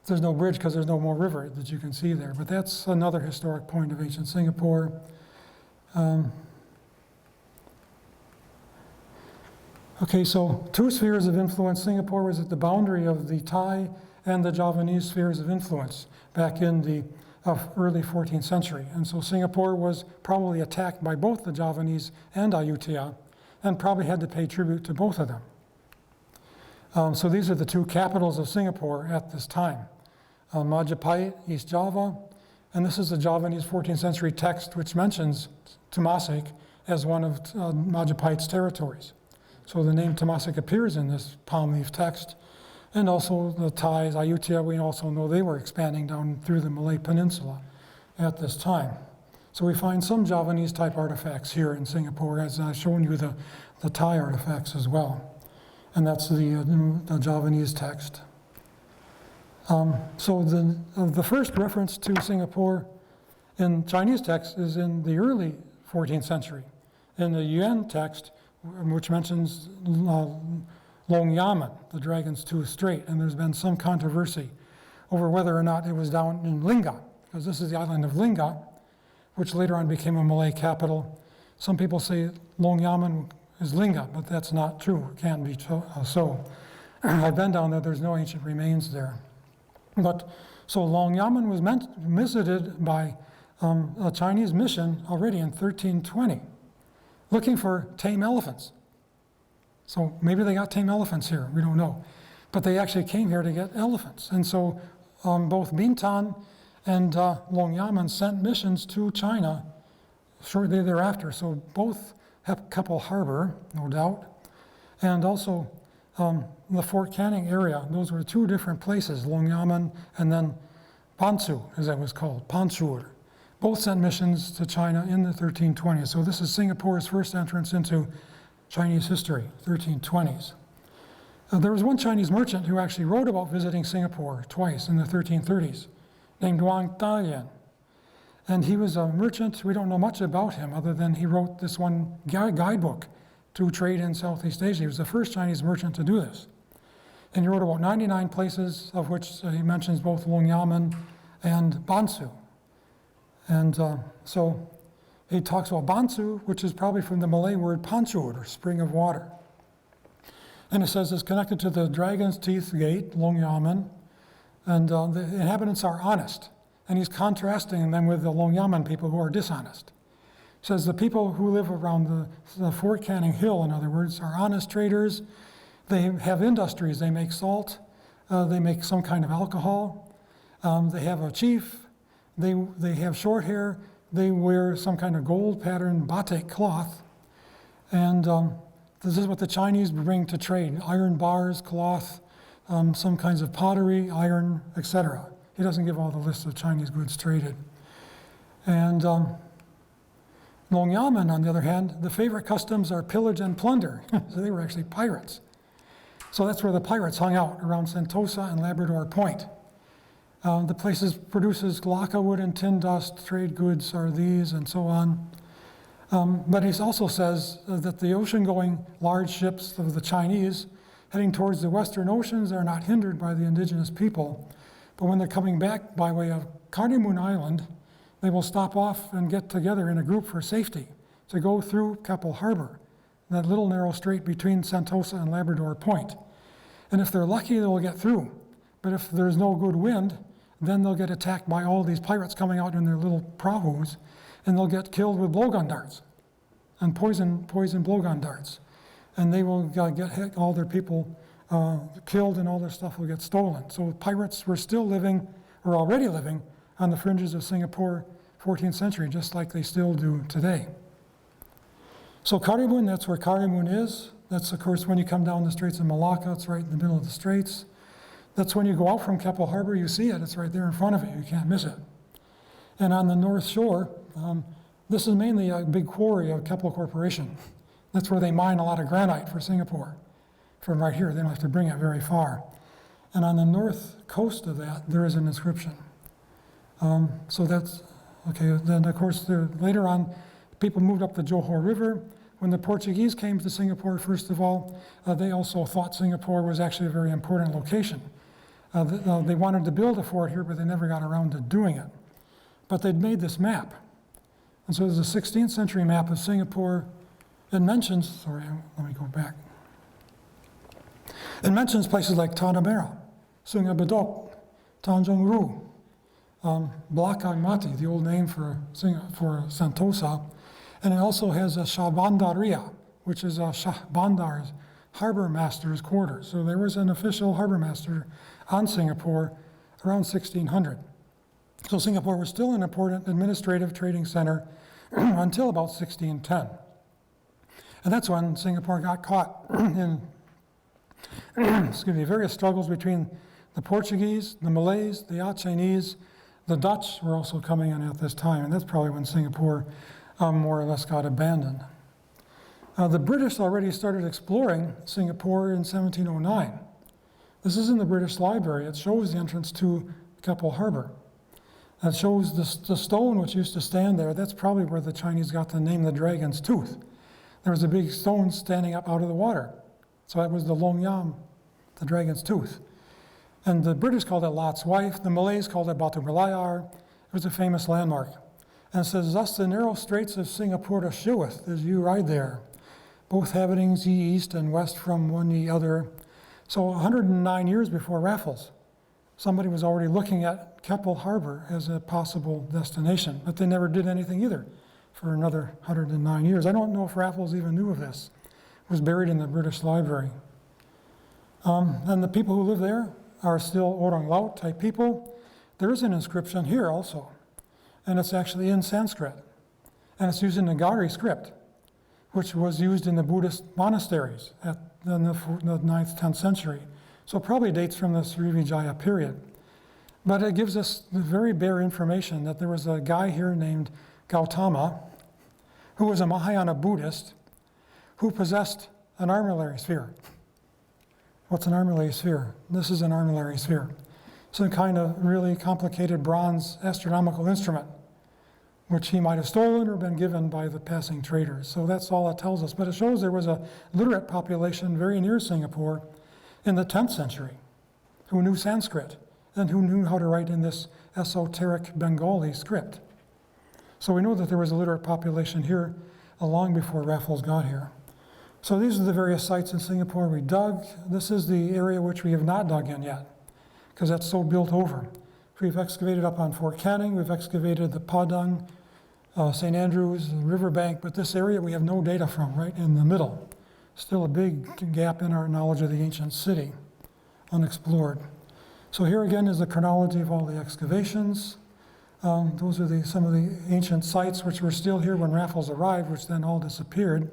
[SPEAKER 2] There's no bridge because there's no more river that you can see there. But that's another historic point of ancient Singapore. Okay, so two spheres of influence. Singapore was at the boundary of the Thai and the Javanese spheres of influence back in the early 14th century. And so Singapore was probably attacked by both the Javanese and Ayutthaya, and probably had to pay tribute to both of them. So these are the two capitals of Singapore at this time. Majapahit, East Java, and this is the Javanese 14th century text which mentions Temasek as one of Majapahit's territories. So the name Temasek appears in this palm leaf text. And also the Thais, Ayutthaya, we also know they were expanding down through the Malay Peninsula at this time. So we find some Javanese type artifacts here in Singapore, as I've shown you the Thai artifacts as well. And that's the Javanese text. So the first reference to Singapore in Chinese text is in the early 14th century. In the Yuan text, which mentions Long Yamen, the Dragon's Tooth Strait, and there's been some controversy over whether or not it was down in Lingga, because this is the island of Lingga, which later on became a Malay capital. Some people say Long Yamen is Lingga, but that's not true. It can't be so. I've been down there, there's no ancient remains there. But so Long Yamen was visited by a Chinese mission already in 1320, looking for tame elephants. So maybe they got tame elephants here, we don't know. But they actually came here to get elephants. And so both Bintan and Long Yamen sent missions to China shortly thereafter. So both Keppel Harbor, no doubt, and also the Fort Canning area. Those were two different places, Longyamen and then Bansu, as it was called, Pansur. Both sent missions to China in the 1320s. So this is Singapore's first entrance into Chinese history, 1320s. There was one Chinese merchant who actually wrote about visiting Singapore twice in the 1330s, named Wang Dayan. And he was a merchant. We don't know much about him other than he wrote this one guidebook to trade in Southeast Asia. He was the first Chinese merchant to do this. And he wrote about 99 places, of which he mentions both Longyamen and Bansu. And so he talks about Bansu, which is probably from the Malay word pancur, or spring of water. And it says it's connected to the Dragon's Teeth Gate, Longyamen, and the inhabitants are honest. And he's contrasting them with the Longyamen people who are dishonest. He says the people who live around the Fort Canning Hill, in other words, are honest traders. They have industries. They make salt. They make some kind of alcohol. They have a chief. They have short hair. They wear some kind of gold patterned batik cloth. And this is what the Chinese bring to trade: iron bars, cloth, some kinds of pottery, iron, etc. He doesn't give all the lists of Chinese goods traded. And Longyamen, on the other hand, the favorite customs are pillage and plunder. So they were actually pirates. So that's where the pirates hung out, around Sentosa and Labrador Point. The places produces laka wood and tin dust, trade goods are these, and so on. But he also says that the ocean-going large ships of the Chinese heading towards the Western Oceans are not hindered by the indigenous people. But when they're coming back by way of Karimun Island, they will stop off and get together in a group for safety to go through Keppel Harbor, that little narrow strait between Sentosa and Labrador Point. And if they're lucky, they'll get through. But if there's no good wind, then they'll get attacked by all these pirates coming out in their little prahus, and they'll get killed with blowgun darts and poison blowgun darts. And they will get hit, all their people killed, and all their stuff will get stolen. So pirates were still living, or already living, on the fringes of Singapore, 14th century, just like they still do today. So Karimun, that's where Karimun is. That's, of course, when you come down the Straits of Melaka, it's right in the middle of the straits. That's when you go out from Keppel Harbor, you see it, it's right there in front of you, you can't miss it. And on the north shore, this is mainly a big quarry of Keppel Corporation. That's where they mine a lot of granite for Singapore. From right here, they don't have to bring it very far. And on the north coast of that, there is an inscription. So that's, okay, then of course, later on, people moved up the Johor River. When the Portuguese came to Singapore, first of all, they also thought Singapore was actually a very important location. They wanted to build a fort here, but they never got around to doing it. But they'd made this map. And so there's a 16th century map of Singapore. It mentions, sorry, let me go back. It mentions places like Tanah Merah, Sungai Bedok, Tanjung Ru, Belakang Mati, the old name for Sentosa. And it also has a Shah Bandaria, which is a Shah Bandar's harbor master's quarters. So there was an official harbor master on Singapore around 1600. So Singapore was still an important administrative trading center until about 1610. And that's when Singapore got caught in various struggles between the Portuguese, the Malays, the Chinese. The Dutch were also coming in at this time, and that's probably when Singapore more or less got abandoned. The British already started exploring Singapore in 1709. This is in the British Library. It shows the entrance to Keppel Harbor. That shows the stone which used to stand there. That's probably where the Chinese got the name the Dragon's Tooth. There was a big stone standing up out of the water. So that was the Longyam, the Dragon's Tooth. And the British called it Lot's Wife. The Malays called it Batu Berlayar. It was a famous landmark. And it says, thus the narrow straits of Singapore to sheweth as you ride there, both habitings ye east and west from one ye other. So 109 years before Raffles, somebody was already looking at Keppel Harbor as a possible destination, but they never did anything either for another 109 years. I don't know if Raffles even knew of this. It was buried in the British Library. And the people who live there are still Orang Laut type people. There is an inscription here also, and it's actually in Sanskrit, and it's used in Nagari script, which was used in the Buddhist monasteries in the 9th, 10th century. So it probably dates from the Srivijaya period. But it gives us the very bare information that there was a guy here named Gautama, who was a Mahayana Buddhist, who possessed an armillary sphere. What's an armillary sphere? This is an armillary sphere. It's a kind of really complicated bronze astronomical instrument, which he might have stolen or been given by the passing traders. So that's all it tells us. But it shows there was a literate population very near Singapore in the 10th century who knew Sanskrit and who knew how to write in this esoteric Bengali script. So we know that there was a literate population here long before Raffles got here. So these are the various sites in Singapore we dug. This is the area which we have not dug in yet, because that's so built over. We've excavated up on Fort Canning, we've excavated the Padang, St. Andrews, the riverbank, but this area we have no data from, right in the middle. Still a big gap in our knowledge of the ancient city, unexplored. So here again is the chronology of all the excavations. Those are some of the ancient sites which were still here when Raffles arrived, which then all disappeared.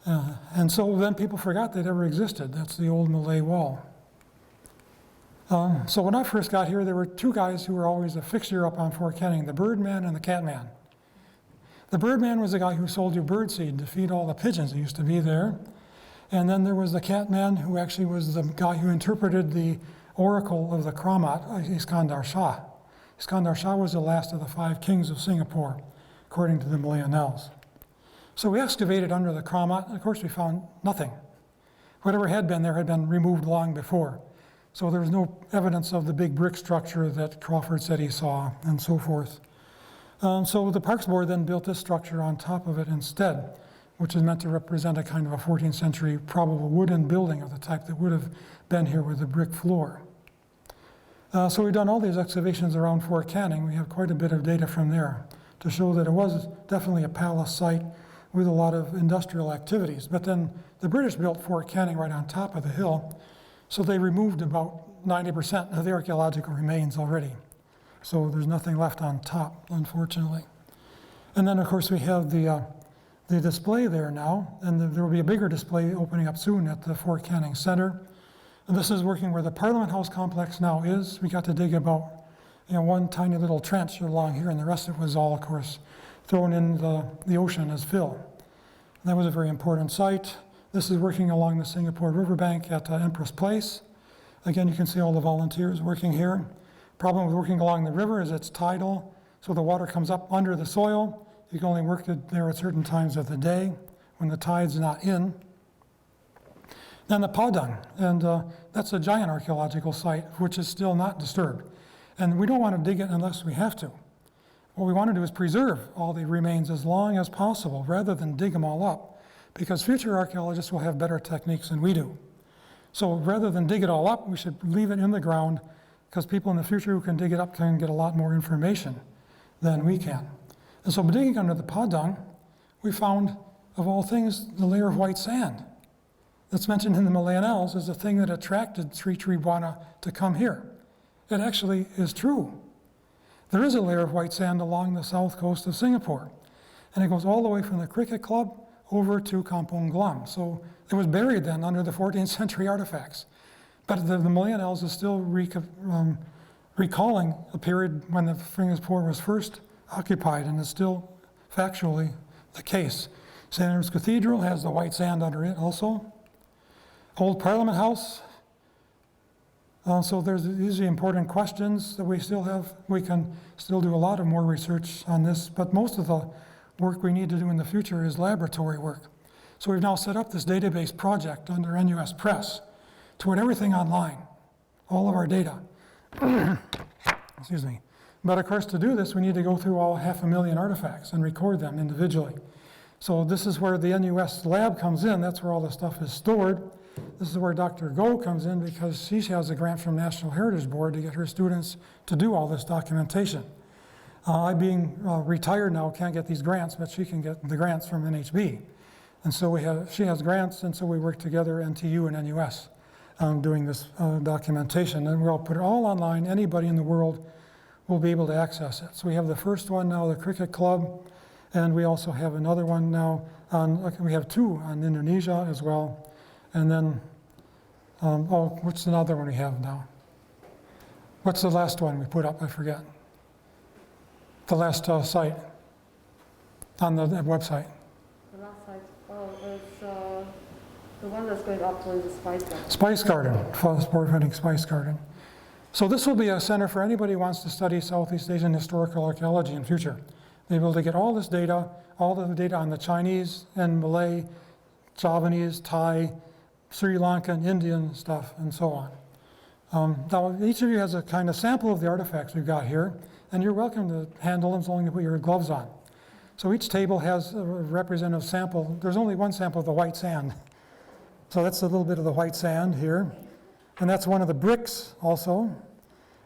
[SPEAKER 2] And so then people forgot they'd ever existed. That's the old Malay wall. So when I first got here, there were two guys who were always a fixture up on Fort Canning, the Birdman and the Catman. The Birdman was the guy who sold you birdseed to feed all the pigeons that used to be there. And then there was the Catman, who actually was the guy who interpreted the oracle of the Keramat Iskandar Shah. Iskandar Shah was the last of the 5 kings of Singapore, according to the Malay annals. So we excavated under the Keramat, and of course we found nothing. Whatever had been there had been removed long before. So there was no evidence of the big brick structure that Crawford said he saw, and so forth. So the Parks Board then built this structure on top of it instead, which is meant to represent a kind of a 14th century probable wooden building of the type that would have been here with a brick floor. So we've done all these excavations around Fort Canning. We have quite a bit of data from there to show that it was definitely a palace site with a lot of industrial activities. But then the British built Fort Canning right on top of the hill, so they removed about 90% of the archaeological remains already. So there's nothing left on top, unfortunately. And then, of course, we have the display there now, and there will be a bigger display opening up soon at the Fort Canning Center. And this is working where the Parliament House complex now is. We got to dig about one tiny little trench along here, and the rest of it was all, of course, thrown in the ocean as fill. That was a very important site. This is working along the Singapore riverbank at Empress Place. Again, you can see all the volunteers working here. Problem with working along the river is it's tidal, so the water comes up under the soil. You can only work there at certain times of the day when the tide's not in. Then the Padang, and that's a giant archaeological site which is still not disturbed. And we don't want to dig it unless we have to. What we want to do is preserve all the remains as long as possible rather than dig them all up, because future archaeologists will have better techniques than we do. So rather than dig it all up, we should leave it in the ground, because people in the future who can dig it up can get a lot more information than we can. And so digging under the Padang, we found, of all things, the layer of white sand that's mentioned in the Malay annals as the thing that attracted Sri Tribuana to come here. It actually is true. There is a layer of white sand along the south coast of Singapore, and it goes all the way from the cricket club over to Kampong Glam. So it was buried then under the 14th century artifacts. But the Malay annals is still recalling a period when the Singapore was first occupied, and it's still factually the case. St. Andrew's Cathedral has the white sand under it also. Old Parliament House. So these are the important questions that we still have. We can still do a lot of more research on this, but most of the work we need to do in the future is laboratory work. So we've now set up this database project under NUS Press to put everything online, all of our data. Excuse me. But of course, to do this, we need to go through all 500,000 artifacts and record them individually. So this is where the NUS lab comes in. That's where all the stuff is stored. This is where Dr. Goh comes in, because she has a grant from National Heritage Board to get her students to do all this documentation. I, being retired now, can't get these grants, but she can get the grants from NHB. And so she has grants, and so we work together, NTU and NUS, doing this documentation. And we'll put it all online. Anybody in the world will be able to access it. So we have the first one now, the cricket club, and we also have another one now we have 2 on Indonesia as well. And then, what's another one we have now? What's the last one we put up? I forget. The last site on the website.
[SPEAKER 4] The last site, it's the one that's going up to the Spice Garden.
[SPEAKER 2] Spice Garden, sport-hunting Spice Garden. So this will be a center for anybody who wants to study Southeast Asian historical archaeology in future. They'll be able to get all this data, all the data on the Chinese and Malay, Javanese, Thai, Sri Lankan, Indian stuff, and so on. Now, each of you has a kind of sample of the artifacts we've got here, and you're welcome to handle them as long as you put your gloves on. So each table has a representative sample. There's only one sample of the white sand. So that's a little bit of the white sand here. And that's one of the bricks also.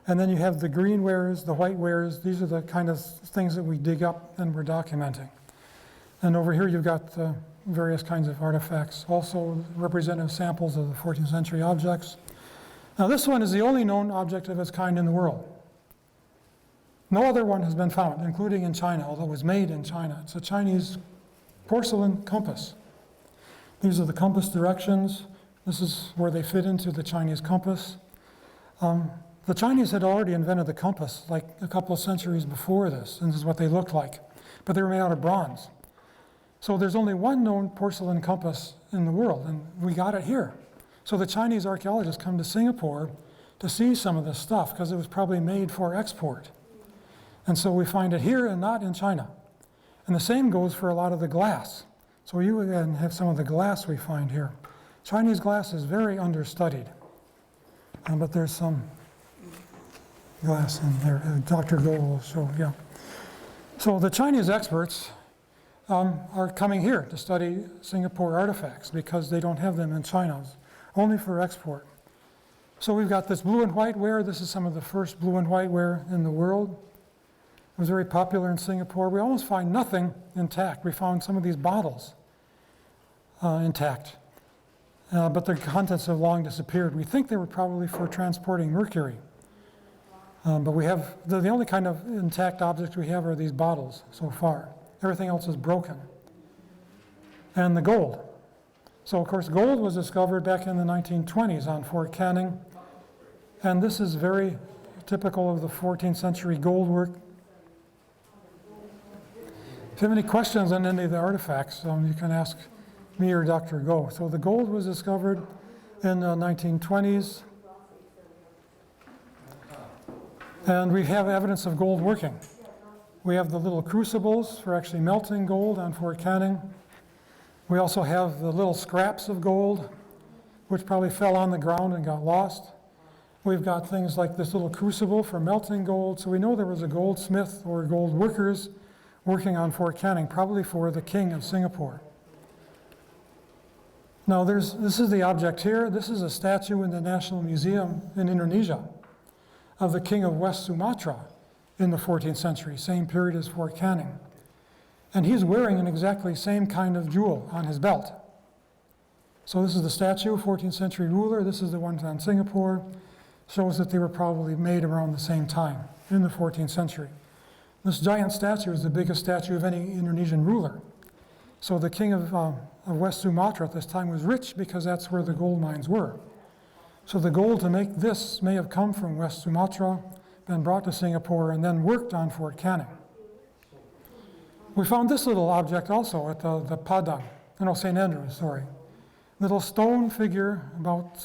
[SPEAKER 2] And then you have the green wares, the white wares. These are the kind of things that we dig up and we're documenting. And over here you've got various kinds of artifacts, also representative samples of the 14th century objects. Now this one is the only known object of its kind in the world. No other one has been found, including in China, although it was made in China. It's a Chinese porcelain compass. These are the compass directions. This is where they fit into the Chinese compass. The Chinese had already invented the compass like a couple of centuries before this, and this is what they looked like. But they were made out of bronze. So there's only one known porcelain compass in the world, and we got it here. So the Chinese archaeologists come to Singapore to see some of this stuff because it was probably made for export. And so we find it here and not in China. And the same goes for a lot of the glass. So you again have some of the glass we find here. Chinese glass is very understudied. But there's some glass in there. Dr. Goh will show, yeah. So the Chinese experts are coming here to study Singapore artifacts because they don't have them in China, only for export. So we've got this blue and white ware. This is some of the first blue and white ware in the world. It was very popular in Singapore. We almost find nothing intact. We found some of these bottles intact, but their contents have long disappeared. We think they were probably for transporting mercury. But we have, the only kind of intact objects we have are these bottles so far. Everything else is broken. And the gold. So of course gold was discovered back in the 1920s on Fort Canning. And this is very typical of the 14th century gold work. If you have any questions on any of the artifacts, you can ask me or Dr. Goh. So the gold was discovered in the 1920s. And we have evidence of gold working. We have the little crucibles for actually melting gold on Fort Canning. We also have the little scraps of gold, which probably fell on the ground and got lost. We've got things like this little crucible for melting gold. So we know there was a goldsmith or gold workers working on Fort Canning, probably for the King of Singapore. Now this is the object here. This is a statue in the National Museum in Indonesia of the King of West Sumatra in the 14th century, same period as Fort Canning. And he's wearing an exactly same kind of jewel on his belt. So this is the statue, 14th century ruler. This is the one on Singapore. Shows that they were probably made around the same time in the 14th century. This giant statue is the biggest statue of any Indonesian ruler. So the king of West Sumatra at this time was rich because that's where the gold mines were. So the gold to make this may have come from West Sumatra, been brought to Singapore, and then worked on Fort Canning. We found this little object also at the Padang, St. Andrews, sorry. Little stone figure about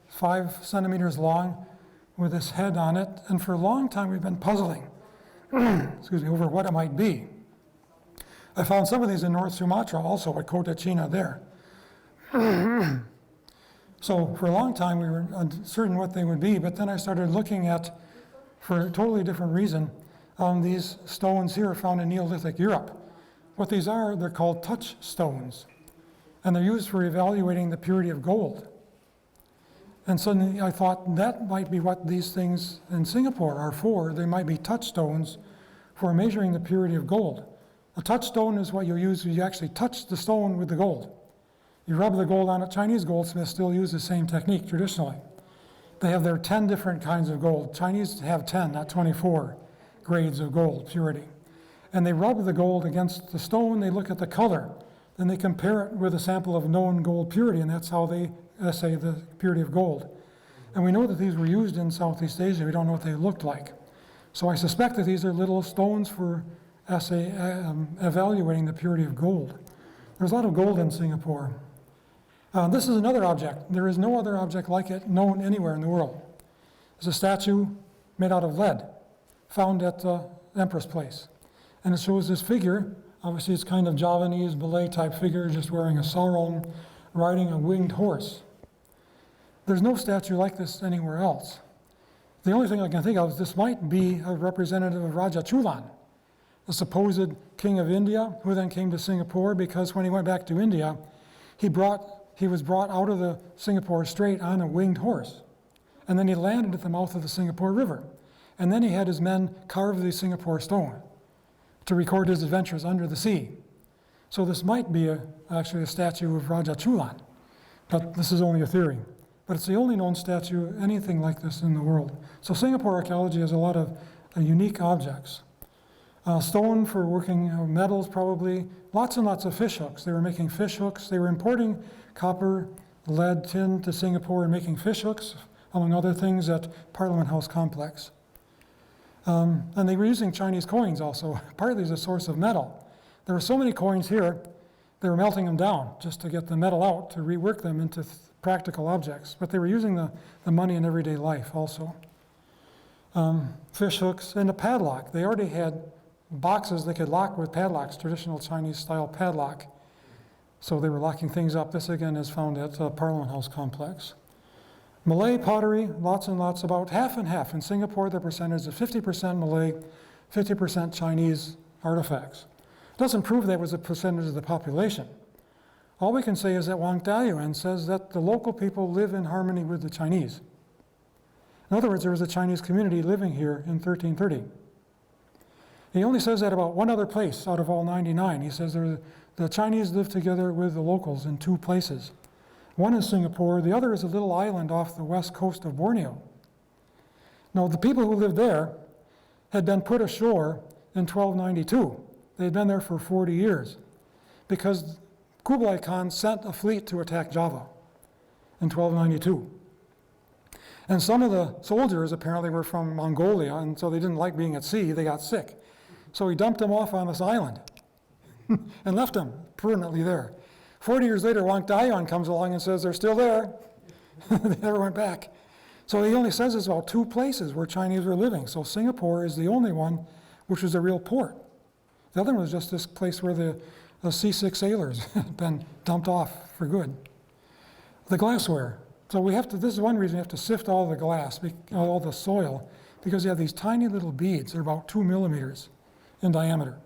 [SPEAKER 2] 5 centimeters long with this head on it. And for a long time we've been puzzling excuse me, over what it might be. I found some of these in North Sumatra also at Kota China there. So for a long time we were uncertain what they would be, but then I started looking at, for a totally different reason, these stones here found in Neolithic Europe. What these are, they're called touchstones, and they're used for evaluating the purity of gold. And suddenly I thought that might be what these things in Singapore are for. They might be touchstones for measuring the purity of gold. A touchstone is what you use when you actually touch the stone with the gold. You rub the gold on it. Chinese goldsmiths still use the same technique traditionally. They have their 10 different kinds of gold. Chinese have 10, not 24 grades of gold purity. And they rub the gold against the stone. They look at the color. then they compare it with a sample of known gold purity, and that's how they assay the purity of gold. And we know that these were used in Southeast Asia. We don't know what they looked like. So I suspect that these are little stones for evaluating the purity of gold. There's a lot of gold in Singapore. This is another object. There is no other object like it known anywhere in the world. It's a statue made out of lead, found at Empress Place. And it shows this figure. Obviously, it's kind of Javanese, Malay type figure, just wearing a sarong, riding a winged horse. There's no statue like this anywhere else. The only thing I can think of is this might be a representative of Raja Chulan, the supposed king of India, who then came to Singapore because when he went back to India, he was brought out of the Singapore Strait on a winged horse. And then he landed at the mouth of the Singapore River. And then he had his men carve the Singapore stone to record his adventures under the sea. So this might be actually a statue of Raja Chulan, but this is only a theory. But it's the only known statue, anything like this in the world. So Singapore archaeology has a lot of unique objects. Stone for working metals, probably. Lots and lots of fish hooks. They were making fish hooks. They were importing copper, lead, tin to Singapore and making fish hooks, among other things, at Parliament House complex. And they were using Chinese coins also, partly as a source of metal. There were so many coins here, they were melting them down just to get the metal out, to rework them into practical objects. But they were using the money in everyday life also. Fish hooks and a padlock. They already had boxes they could lock with padlocks, traditional Chinese style padlock. So they were locking things up. This again is found at Parliament House complex. Malay pottery, lots and lots, about half and half. In Singapore, the percentage is 50% Malay, 50% Chinese artifacts. It doesn't prove that was a percentage of the population. All we can say is that Wang Dayuan says that the local people live in harmony with the Chinese. In other words, there was a Chinese community living here in 1330. He only says that about one other place out of all 99. He says the Chinese live together with the locals in 2 places. One is Singapore, the other is a little island off the west coast of Borneo. Now, the people who lived there had been put ashore in 1292. They had been there for 40 years because Kublai Khan sent a fleet to attack Java in 1292. And some of the soldiers apparently were from Mongolia, and so they didn't like being at sea, they got sick. So he dumped them off on this island and left them permanently there. 40 years later, Wang Dayuan comes along and says they're still there. They never went back. So he only says it's about 2 places where Chinese were living. So Singapore is the only one which was a real port. The other one was just this place where the seasick sailors had been dumped off for good. The glassware. So this is one reason we have to sift all the glass, all the soil, because you have these tiny little beads. They're about 2 millimeters in diameter.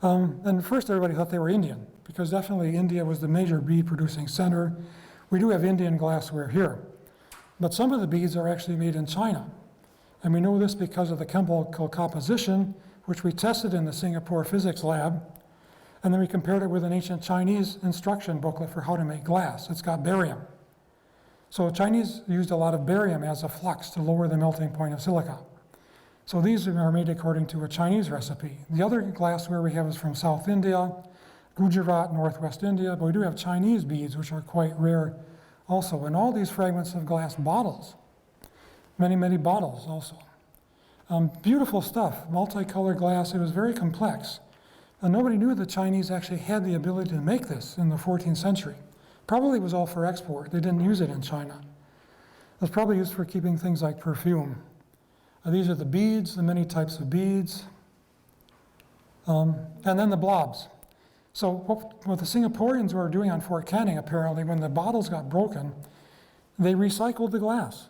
[SPEAKER 2] And at first everybody thought they were Indian, because definitely India was the major bead producing center. We do have Indian glassware here. But some of the beads are actually made in China. And we know this because of the chemical composition, which we tested in the Singapore physics lab. And then we compared it with an ancient Chinese instruction booklet for how to make glass. It's got barium. So Chinese used a lot of barium as a flux to lower the melting point of silica. So these are made according to a Chinese recipe. The other glassware we have is from South India, Gujarat, Northwest India, but we do have Chinese beads, which are quite rare also. And all these fragments of glass bottles, many, many bottles also. Beautiful stuff, multicolored glass. It was very complex. And nobody knew the Chinese actually had the ability to make this in the 14th century. Probably it was all for export. They didn't use it in China. It was probably used for keeping things like perfume. These are the beads, the many types of beads. And then the blobs. So what the Singaporeans were doing on Fort Canning, apparently, when the bottles got broken, they recycled the glass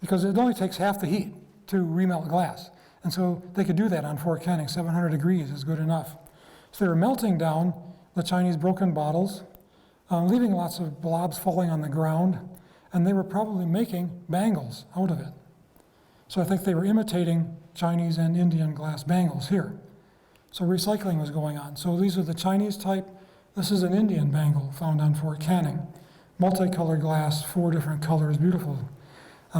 [SPEAKER 2] because it only takes half the heat to remelt glass. And so they could do that on Fort Canning. 700 degrees is good enough. So they were melting down the Chinese broken bottles, leaving lots of blobs falling on the ground, and they were probably making bangles out of it. So I think they were imitating Chinese and Indian glass bangles here. So recycling was going on. So these are the Chinese type. This is an Indian bangle found on Fort Canning. Multicolored glass, 4 different colors, beautiful.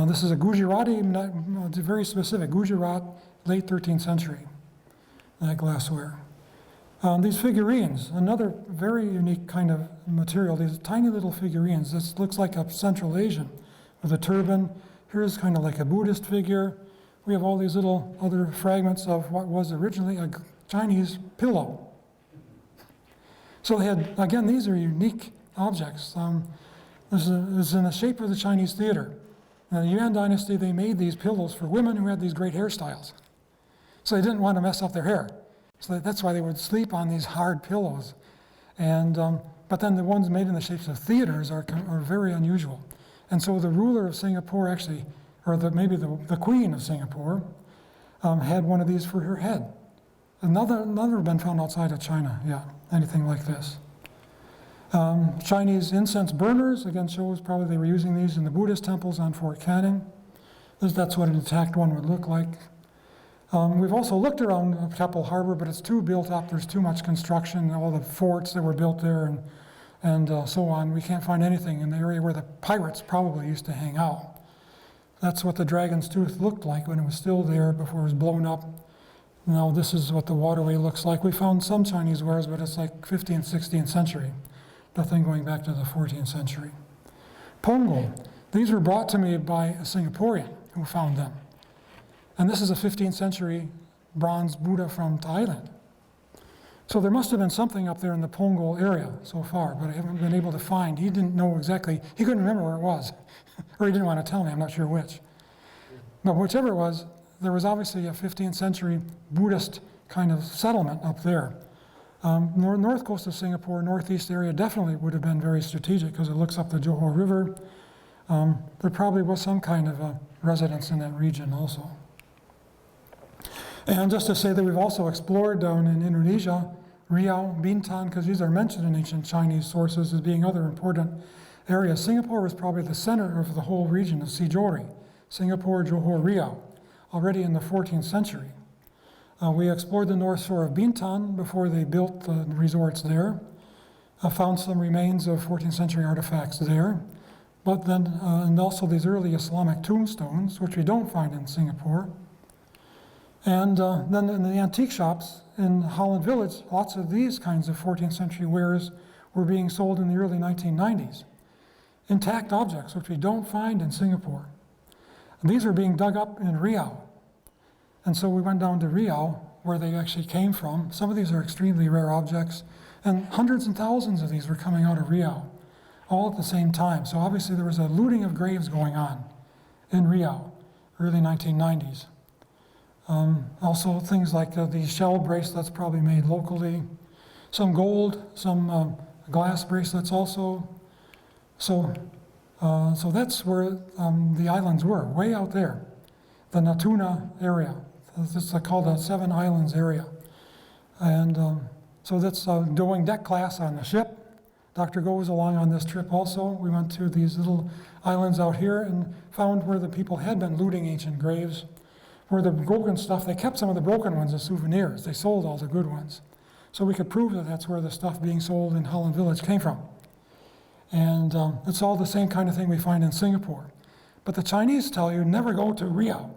[SPEAKER 2] This is a Gujarati, very specific, Gujarat, late 13th century, that glassware. These figurines, another very unique kind of material, these tiny little figurines. This looks like a Central Asian with a turban. Here's kind of like a Buddhist figure. We have all these little other fragments of what was originally a Chinese pillow. So they had, again, these are unique objects. This is in the shape of the Chinese theater. In the Yuan dynasty, they made these pillows for women who had these great hairstyles. So they didn't want to mess up their hair. So that's why they would sleep on these hard pillows. And, but then the ones made in the shapes of theaters are very unusual. And so the ruler of Singapore actually, or maybe the queen of Singapore, had one of these for her head. Another been found outside of China, yeah, anything like this. Chinese incense burners, again, shows probably they were using these in the Buddhist temples on Fort Canning. That's what an intact one would look like. We've also looked around Keppel Harbor, but it's too built up. There's too much construction, all the forts that were built there and so on. We can't find anything in the area where the pirates probably used to hang out. That's what the Dragon's Tooth looked like when it was still there before it was blown up. Now this is what the waterway looks like. We found some Chinese wares, but it's like 15th, 16th century. Nothing going back to the 14th century. Pongo, these were brought to me by a Singaporean who found them. And this is a 15th century bronze Buddha from Thailand. So there must have been something up there in the Pongo area so far, but I haven't been able to find. He didn't know exactly, he couldn't remember where it was, or he didn't want to tell me, I'm not sure which. But whichever it was, there was obviously a 15th century Buddhist kind of settlement up there. North coast of Singapore, northeast area definitely would have been very strategic because it looks up the Johor River. There probably was some kind of a residence in that region also. And just to say that we've also explored down in Indonesia, Riau, Bintan, because these are mentioned in ancient Chinese sources as being other important areas. Singapore was probably the center of the whole region of Sijori, Singapore, Johor, Riau, already in the 14th century. We explored the north shore of Bintan before they built the resorts there. Found some remains of 14th century artifacts there. But then, and also these early Islamic tombstones, which we don't find in Singapore. And then in the antique shops in Holland Village, lots of these kinds of 14th century wares were being sold in the early 1990s. Intact objects, which we don't find in Singapore. And these are being dug up in Riau. And so we went down to Riau, where they actually came from. Some of these are extremely rare objects, and hundreds and thousands of these were coming out of Riau, all at the same time. So obviously there was a looting of graves going on in Riau, early 1990s. Also things like these shell bracelets probably made locally, some gold, some glass bracelets also. So that's where the islands were, way out there, the Natuna area. This is called the Seven Islands area. And so that's doing deck class on the ship. Dr. Go was along on this trip also. We went to these little islands out here and found where the people had been looting ancient graves. Where the broken stuff, they kept some of the broken ones as souvenirs. They sold all the good ones. So we could prove that that's where the stuff being sold in Holland Village came from. And it's all the same kind of thing we find in Singapore. But the Chinese tell you never go to Riau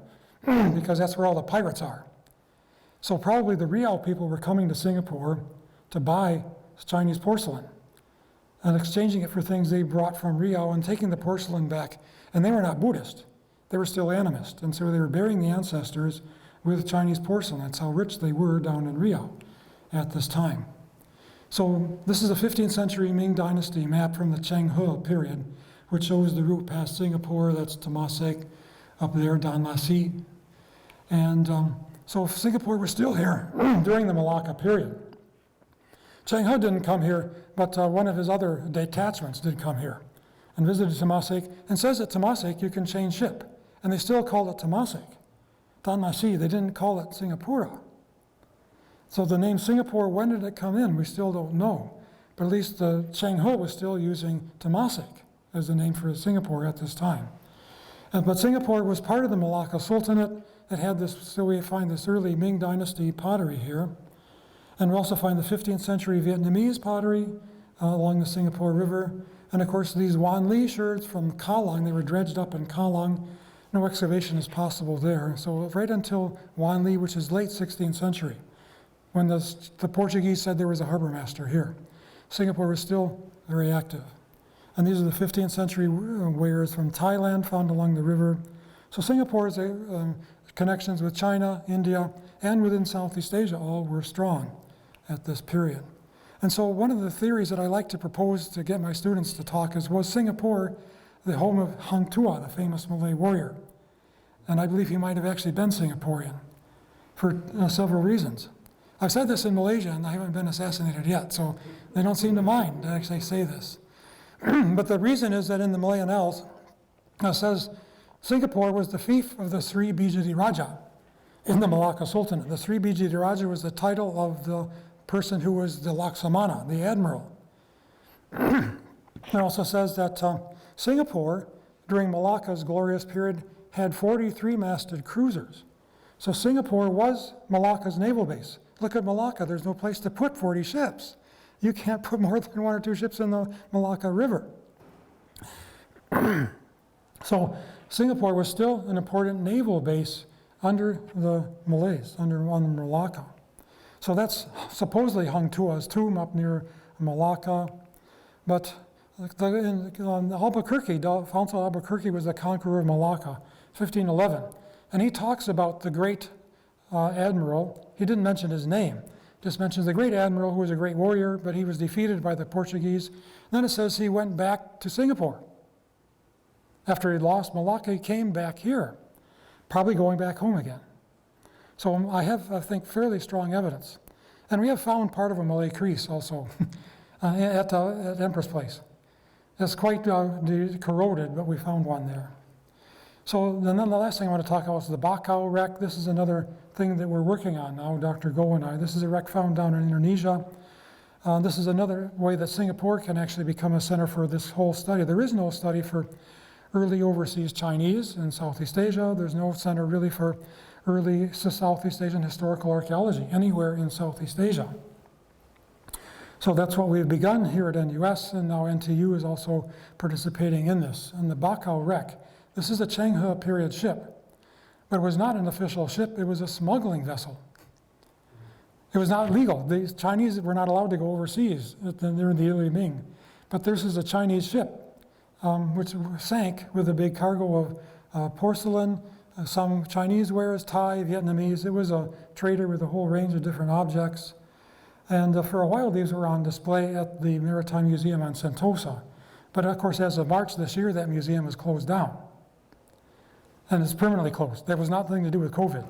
[SPEAKER 2] because that's where all the pirates are. So probably the Riau people were coming to Singapore to buy Chinese porcelain and exchanging it for things they brought from Riau and taking the porcelain back. And they were not Buddhist. They were still animist, and so they were burying the ancestors with Chinese porcelain. That's how rich they were down in Riau at this time. So this is a 15th century Ming Dynasty map from the Cheng He period, which shows the route past Singapore. That's Temasek, up there, Dan Lasi. And so Singapore was still here during the Melaka period. Cheng He didn't come here, but one of his other detachments did come here and visited Temasek, and says at Temasek you can change ship. And they still call it Temasek. Dan Lasi, they didn't call it Singapura. So the name Singapore, when did it come in? We still don't know. But at least Cheng He was still using Temasek as the name for Singapore at this time. But Singapore was part of the Malacca Sultanate that had this, so we find this early Ming Dynasty pottery here. And we also find the 15th century Vietnamese pottery along the Singapore River. And of course these Wan Li sherds from Kallang, they were dredged up in Kallang. No excavation is possible there. So right until Wan Li, which is late 16th century, when the Portuguese said there was a harbor master here. Singapore was still very active. And these are the 15th century wares from Thailand found along the river. So Singapore's connections with China, India, and within Southeast Asia all were strong at this period. And so one of the theories that I like to propose to get my students to talk is, was Singapore the home of Hang Tuah, the famous Malay warrior? And I believe he might have actually been Singaporean for several reasons. I've said this in Malaysia, and I haven't been assassinated yet, so they don't seem to mind to actually say this. But the reason is that in the Malay Annals, it says Singapore was the fief of the Sri Bijadi Raja in the Melaka Sultanate. The Sri Bijadi Raja was the title of the person who was the Laksamana, the admiral. It also says that Singapore, during Malacca's glorious period, had 43 masted cruisers. So Singapore was Malacca's naval base. Look at Malacca, there's no place to put 40 ships. You can't put more than 1 or 2 ships in the Malacca River. So Singapore was still an important naval base under the Malays, on Malacca. So that's supposedly Hang Tuah's tomb up near Malacca. But Albuquerque, Alfonso Albuquerque was the conqueror of Malacca, 1511. And he talks about the great admiral. He didn't mention his name, just mentions the great admiral who was a great warrior, but he was defeated by the Portuguese. Then it says he went back to Singapore. After he lost Malacca, he came back here, probably going back home again. So I have, I think, fairly strong evidence. And we have found part of a Malay crease also at Empress Place. It's quite corroded, but we found one there. So then the last thing I want to talk about is the Bakau wreck. This is another thing that we're working on now, Dr. Goh and I. This is a wreck found down in Indonesia. This is another way that Singapore can actually become a center for this whole study. There is no study for early overseas Chinese in Southeast Asia. There's no center really for early Southeast Asian historical archaeology anywhere in Southeast Asia. So that's what we've begun here at NUS, and now NTU is also participating in this. And the Bakau wreck, this is a Cheng He period ship, but it was not an official ship, it was a smuggling vessel. It was not legal. The Chinese were not allowed to go overseas during the early Ming. But this is a Chinese ship, which sank with a big cargo of porcelain, some Chinese wares, Thai, Vietnamese. It was a trader with a whole range of different objects. And for a while, these were on display at the Maritime Museum on Sentosa. But of course, as of March this year, that museum is closed down. And it's permanently closed. That was nothing to do with COVID.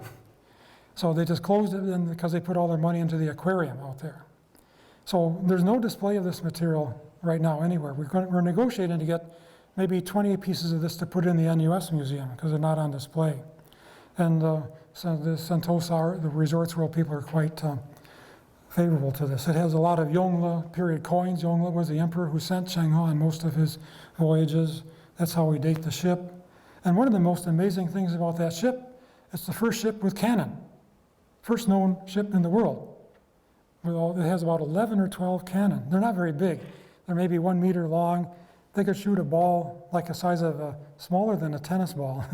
[SPEAKER 2] So they just closed it because they put all their money into the aquarium out there. So there's no display of this material right now anywhere. We're negotiating to get maybe 20 pieces of this to put in the NUS museum because they're not on display. And so the Sentosa, the Resorts World people are quite favorable to this. It has a lot of Yongle period coins. Yongle was the emperor who sent Cheng He on most of his voyages. That's how we date the ship. And one of the most amazing things about that ship, it's the first ship with cannon. First known ship in the world. It has about 11 or 12 cannon. They're not very big. They're maybe 1 meter long. They could shoot a ball like the size of smaller than a tennis ball,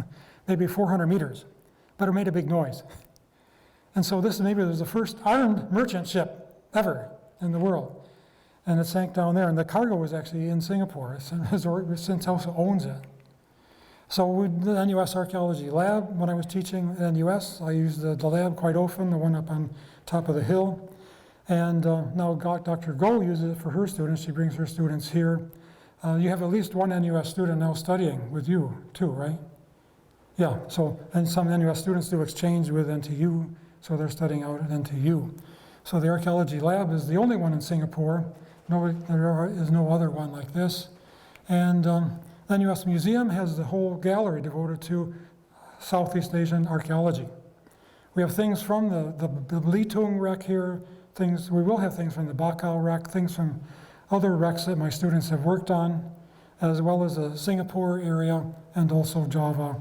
[SPEAKER 2] maybe 400 meters, but it made a big noise. And so this maybe was the first armed merchant ship ever in the world. And it sank down there, and the cargo was actually in Singapore. Sentosa owns it. So with the NUS Archaeology Lab, when I was teaching at NUS, I used the lab quite often, the one up on top of the hill. And now Dr. Goh uses it for her students. She brings her students here. You have at least one NUS student now studying with you too, right? Yeah, so, and some NUS students do exchange with NTU, so they're studying out at NTU. So the Archaeology Lab is the only one in Singapore. There is no other one like this. And the NUS Museum has the whole gallery devoted to Southeast Asian archaeology. We have things from the Belitung wreck here, we will have things from the Bakau wreck, things from other wrecks that my students have worked on, as well as the Singapore area and also Java.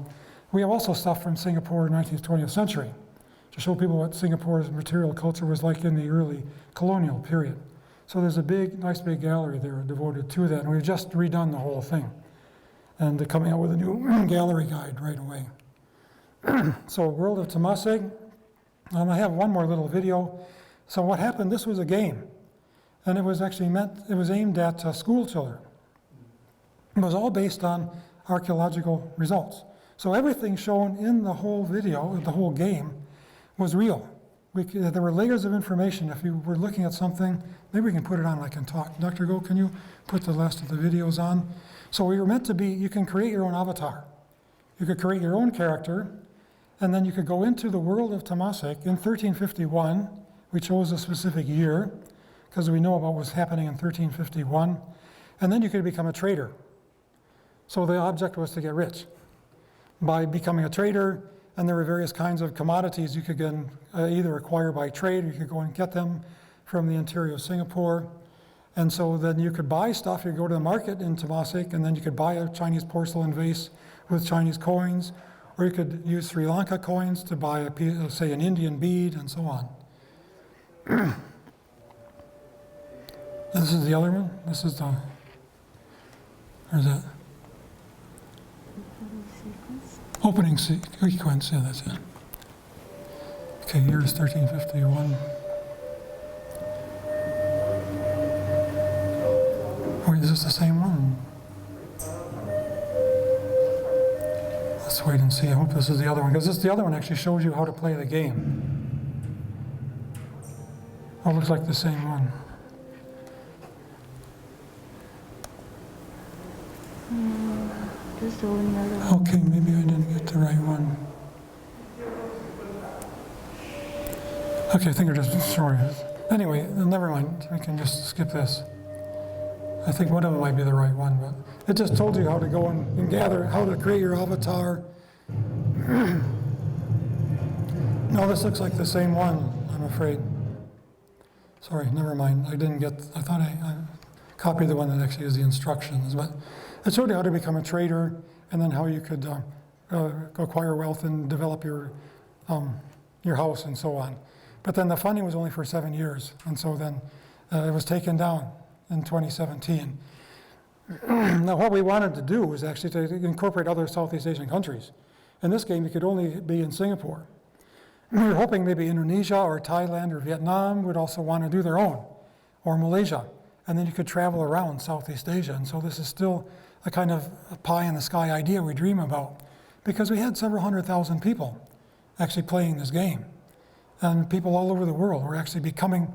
[SPEAKER 2] We have also stuff from Singapore 19th, 20th century to show people what Singapore's material culture was like in the early colonial period. So there's a nice big gallery there devoted to that, and we've just redone the whole thing. And they're coming out with a new gallery guide right away. So World of Temasek, I have one more little video. So what happened, this was a game. And it was actually it was aimed at school children. It was all based on archaeological results. So everything shown in the whole video, the whole game, was real. There were layers of information. If you were looking at something, maybe we can put it on and I can talk. Dr. Go, can you put the last of the videos on? So we were meant to be, you can create your own avatar. You could create your own character, and then you could go into the world of Temasek. In 1351, we chose a specific year, because we know about what was happening in 1351, and then you could become a trader. So the object was to get rich. By becoming a trader, and there were various kinds of commodities you could either acquire by trade, or you could go and get them from the interior of Singapore. And so then you could buy stuff, you could go to the market in Temasek, and then you could buy a Chinese porcelain vase with Chinese coins, or you could use Sri Lanka coins to buy, say, an Indian bead, and so on. This is the other one. This is the, where's that? Opening sequence, yeah, that's it. Okay, here is 1351. Wait, is this the same one? Let's wait and see. I hope this is the other one, because the other one actually shows you how to play the game. Oh, it looks like the same one.
[SPEAKER 4] Just the only other one.
[SPEAKER 2] Okay, maybe I didn't get the right one. Okay, I think I just showing it. Anyway, never mind. We can just skip this. I think one of them might be the right one, but it just told you how to go and gather, how to create your avatar. No, this looks like the same one, I'm afraid. Sorry, never mind. I thought I copied the one that actually is the instructions, but it showed you how to become a trader, and then how you could acquire wealth and develop your house and so on. But then the funding was only for 7 years, and so then it was taken down in 2017. Now what we wanted to do was actually to incorporate other Southeast Asian countries. In this game, you could only be in Singapore. We were hoping maybe Indonesia or Thailand or Vietnam would also want to do their own, or Malaysia. And then you could travel around Southeast Asia. And so this is still a kind of a pie-in-the-sky idea we dream about, because we had several 100,000 people actually playing this game. And people all over the world were actually becoming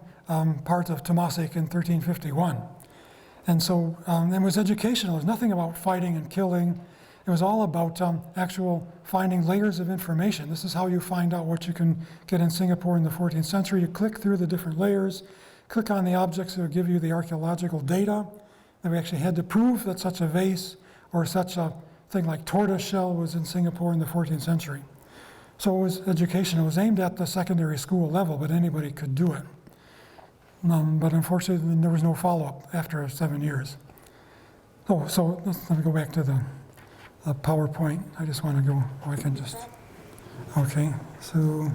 [SPEAKER 2] part of Temasek in 1351. And so it was educational. It was nothing about fighting and killing. It was all about actual finding layers of information. This is how you find out what you can get in Singapore in the 14th century. You click through the different layers, click on the objects that will give you the archaeological data. And we actually had to prove that such a vase or such a thing like tortoise shell was in Singapore in the 14th century. So it was education. It was aimed at the secondary school level, but anybody could do it. But unfortunately, there was no follow-up after 7 years. Oh, so let me go back to the PowerPoint. I just want to go, I can just, okay. So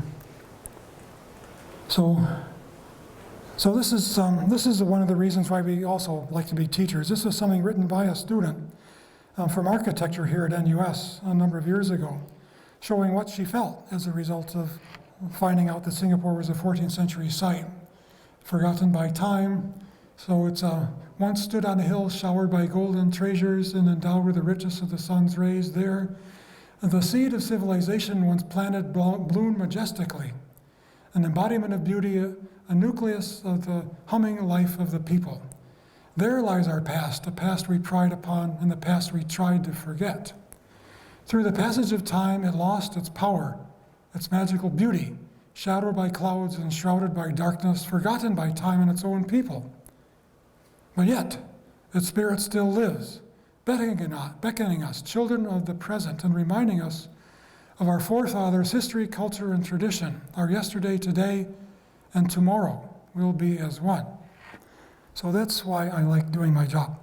[SPEAKER 2] this is one of the reasons why we also like to be teachers. This was something written by a student from architecture here at NUS a number of years ago, showing what she felt as a result of finding out that Singapore was a 14th century site, forgotten by time. So it's once stood on a hill showered by golden treasures and endowed with the richest of the sun's rays. There, the seed of civilization once planted bloomed majestically, an embodiment of beauty, a nucleus of the humming life of the people. There lies our past, a past we pride upon and the past we tried to forget. Through the passage of time, it lost its power, its magical beauty, shadowed by clouds and shrouded by darkness, forgotten by time and its own people. But yet, its spirit still lives, beckoning us, children of the present, and reminding us of our forefathers' history, culture, and tradition. Our yesterday, today, and tomorrow will be as one. So that's why I like doing my job.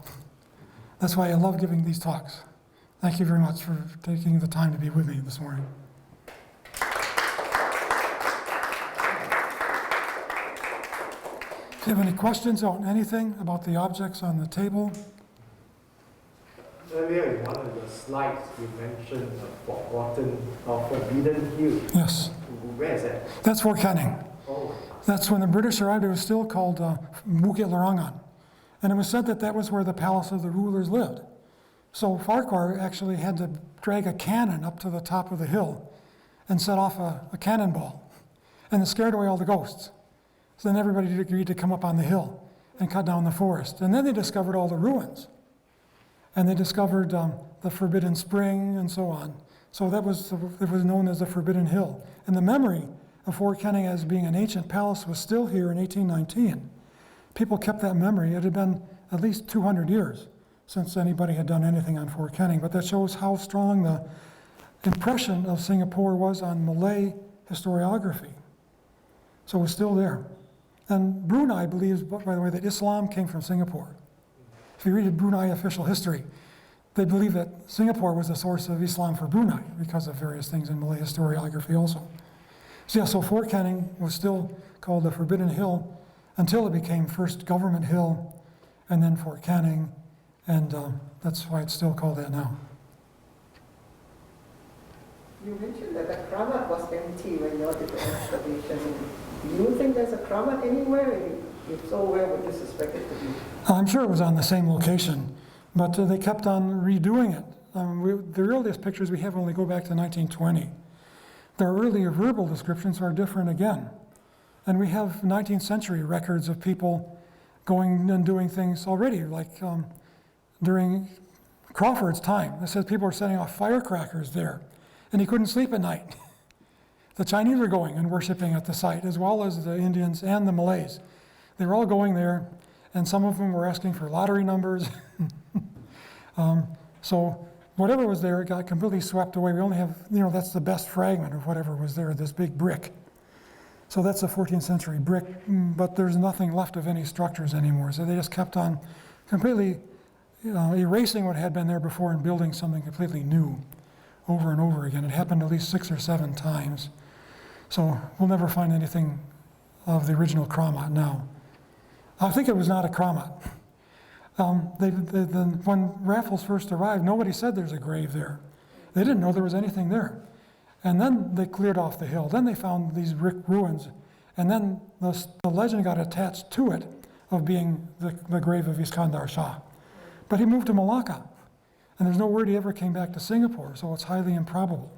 [SPEAKER 2] That's why I love giving these talks. Thank you very much for taking the time to be with me this morning. Do you have any questions on anything about the objects on the table?
[SPEAKER 5] Earlier in one of the slides, you mentioned Forbidden Hill.
[SPEAKER 2] Yes.
[SPEAKER 5] Where is that?
[SPEAKER 2] That's Fort Canning.
[SPEAKER 5] Oh.
[SPEAKER 2] That's when the British arrived. It was still called Bukit Larangan. And it was said that that was where the palace of the rulers lived. So Farquhar actually had to drag a cannon up to the top of the hill and set off a cannonball. And it scared away all the ghosts. So then everybody agreed to come up on the hill and cut down the forest. And then they discovered all the ruins. And they discovered the Forbidden Spring and so on. So it was known as the Forbidden Hill. And the memory of Fort Canning as being an ancient palace was still here in 1819. People kept that memory. It had been at least 200 years since anybody had done anything on Fort Canning, but that shows how strong the impression of Singapore was on Malay historiography. So it was still there. And Brunei believes, by the way, that Islam came from Singapore. If you read Brunei official history, they believe that Singapore was the source of Islam for Brunei because of various things in Malay historiography also. So yeah, so Fort Canning was still called the Forbidden Hill until it became first Government Hill and then Fort Canning, and that's why it's still called that now.
[SPEAKER 6] You mentioned that the Keramat was empty when you did the excavation. Do you think there's a Keramat anywhere? And if so, where would you suspect it to be?
[SPEAKER 2] I'm sure it was on the same location, but they kept on redoing it. The earliest pictures we have only go back to 1920. The earlier verbal descriptions are different again. And we have 19th century records of people going and doing things already, like during Crawford's time. It says people were setting off firecrackers there, and he couldn't sleep at night. The Chinese were going and worshiping at the site, as well as the Indians and the Malays. They were all going there, and some of them were asking for lottery numbers. So whatever was there, it got completely swept away. We only have, that's the best fragment of whatever was there, this big brick. So that's a 14th century brick, but there's nothing left of any structures anymore. So they just kept on completely erasing what had been there before and building something completely new over and over again. It happened at least 6 or 7 times. So we'll never find anything of the original Keramat now. I think it was not a Keramat. When Raffles first arrived, nobody said there's a grave there. They didn't know there was anything there. And then they cleared off the hill. Then they found these brick ruins. And then the legend got attached to it of being the grave of Iskandar Shah. But he moved to Melaka. And there's no word he ever came back to Singapore, so it's highly improbable.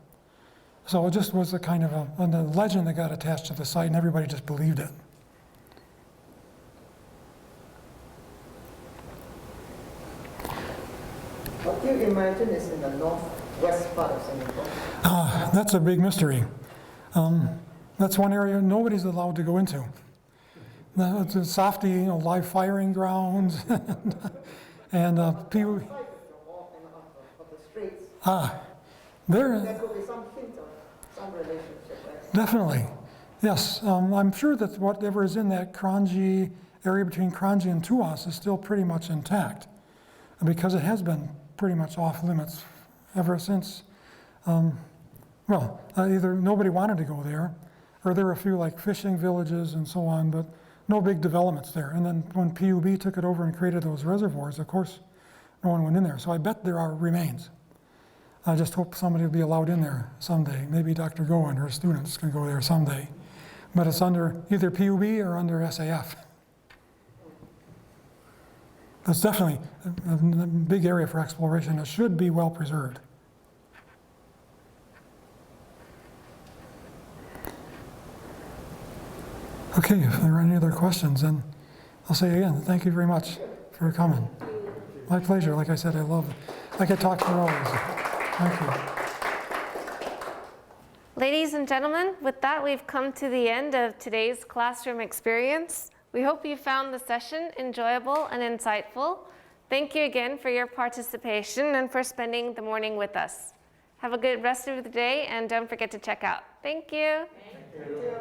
[SPEAKER 2] So it just was a kind of a legend that got attached to the site, and everybody just believed it.
[SPEAKER 6] What do you imagine is in the northwest part of Singapore?
[SPEAKER 2] That's a big mystery. That's one area nobody's allowed to go into. It's a softy, live firing grounds, and people.
[SPEAKER 6] There could be some hint of some relationship, right?
[SPEAKER 2] Definitely, yes. I'm sure that whatever is in that Kranji area between Kranji and Tuas is still pretty much intact, because it has been pretty much off limits ever since. Either nobody wanted to go there, or there were a few like fishing villages and so on, but no big developments there. And then when PUB took it over and created those reservoirs, of course, no one went in there. So I bet there are remains. I just hope somebody will be allowed in there someday. Maybe Dr. Goh and her students can go there someday. But it's under either PUB or under SAF. That's definitely a big area for exploration. It should be well preserved. Okay, if there are any other questions, then I'll say again, thank you very much for coming. My pleasure. Like I said, I could talk for hours. Thank you.
[SPEAKER 1] Ladies and gentlemen, with that, we've come to the end of today's classroom experience. We hope you found the session enjoyable and insightful. Thank you again for your participation and for spending the morning with us. Have a good rest of the day, and don't forget to check out. Thank you.
[SPEAKER 6] Thank you.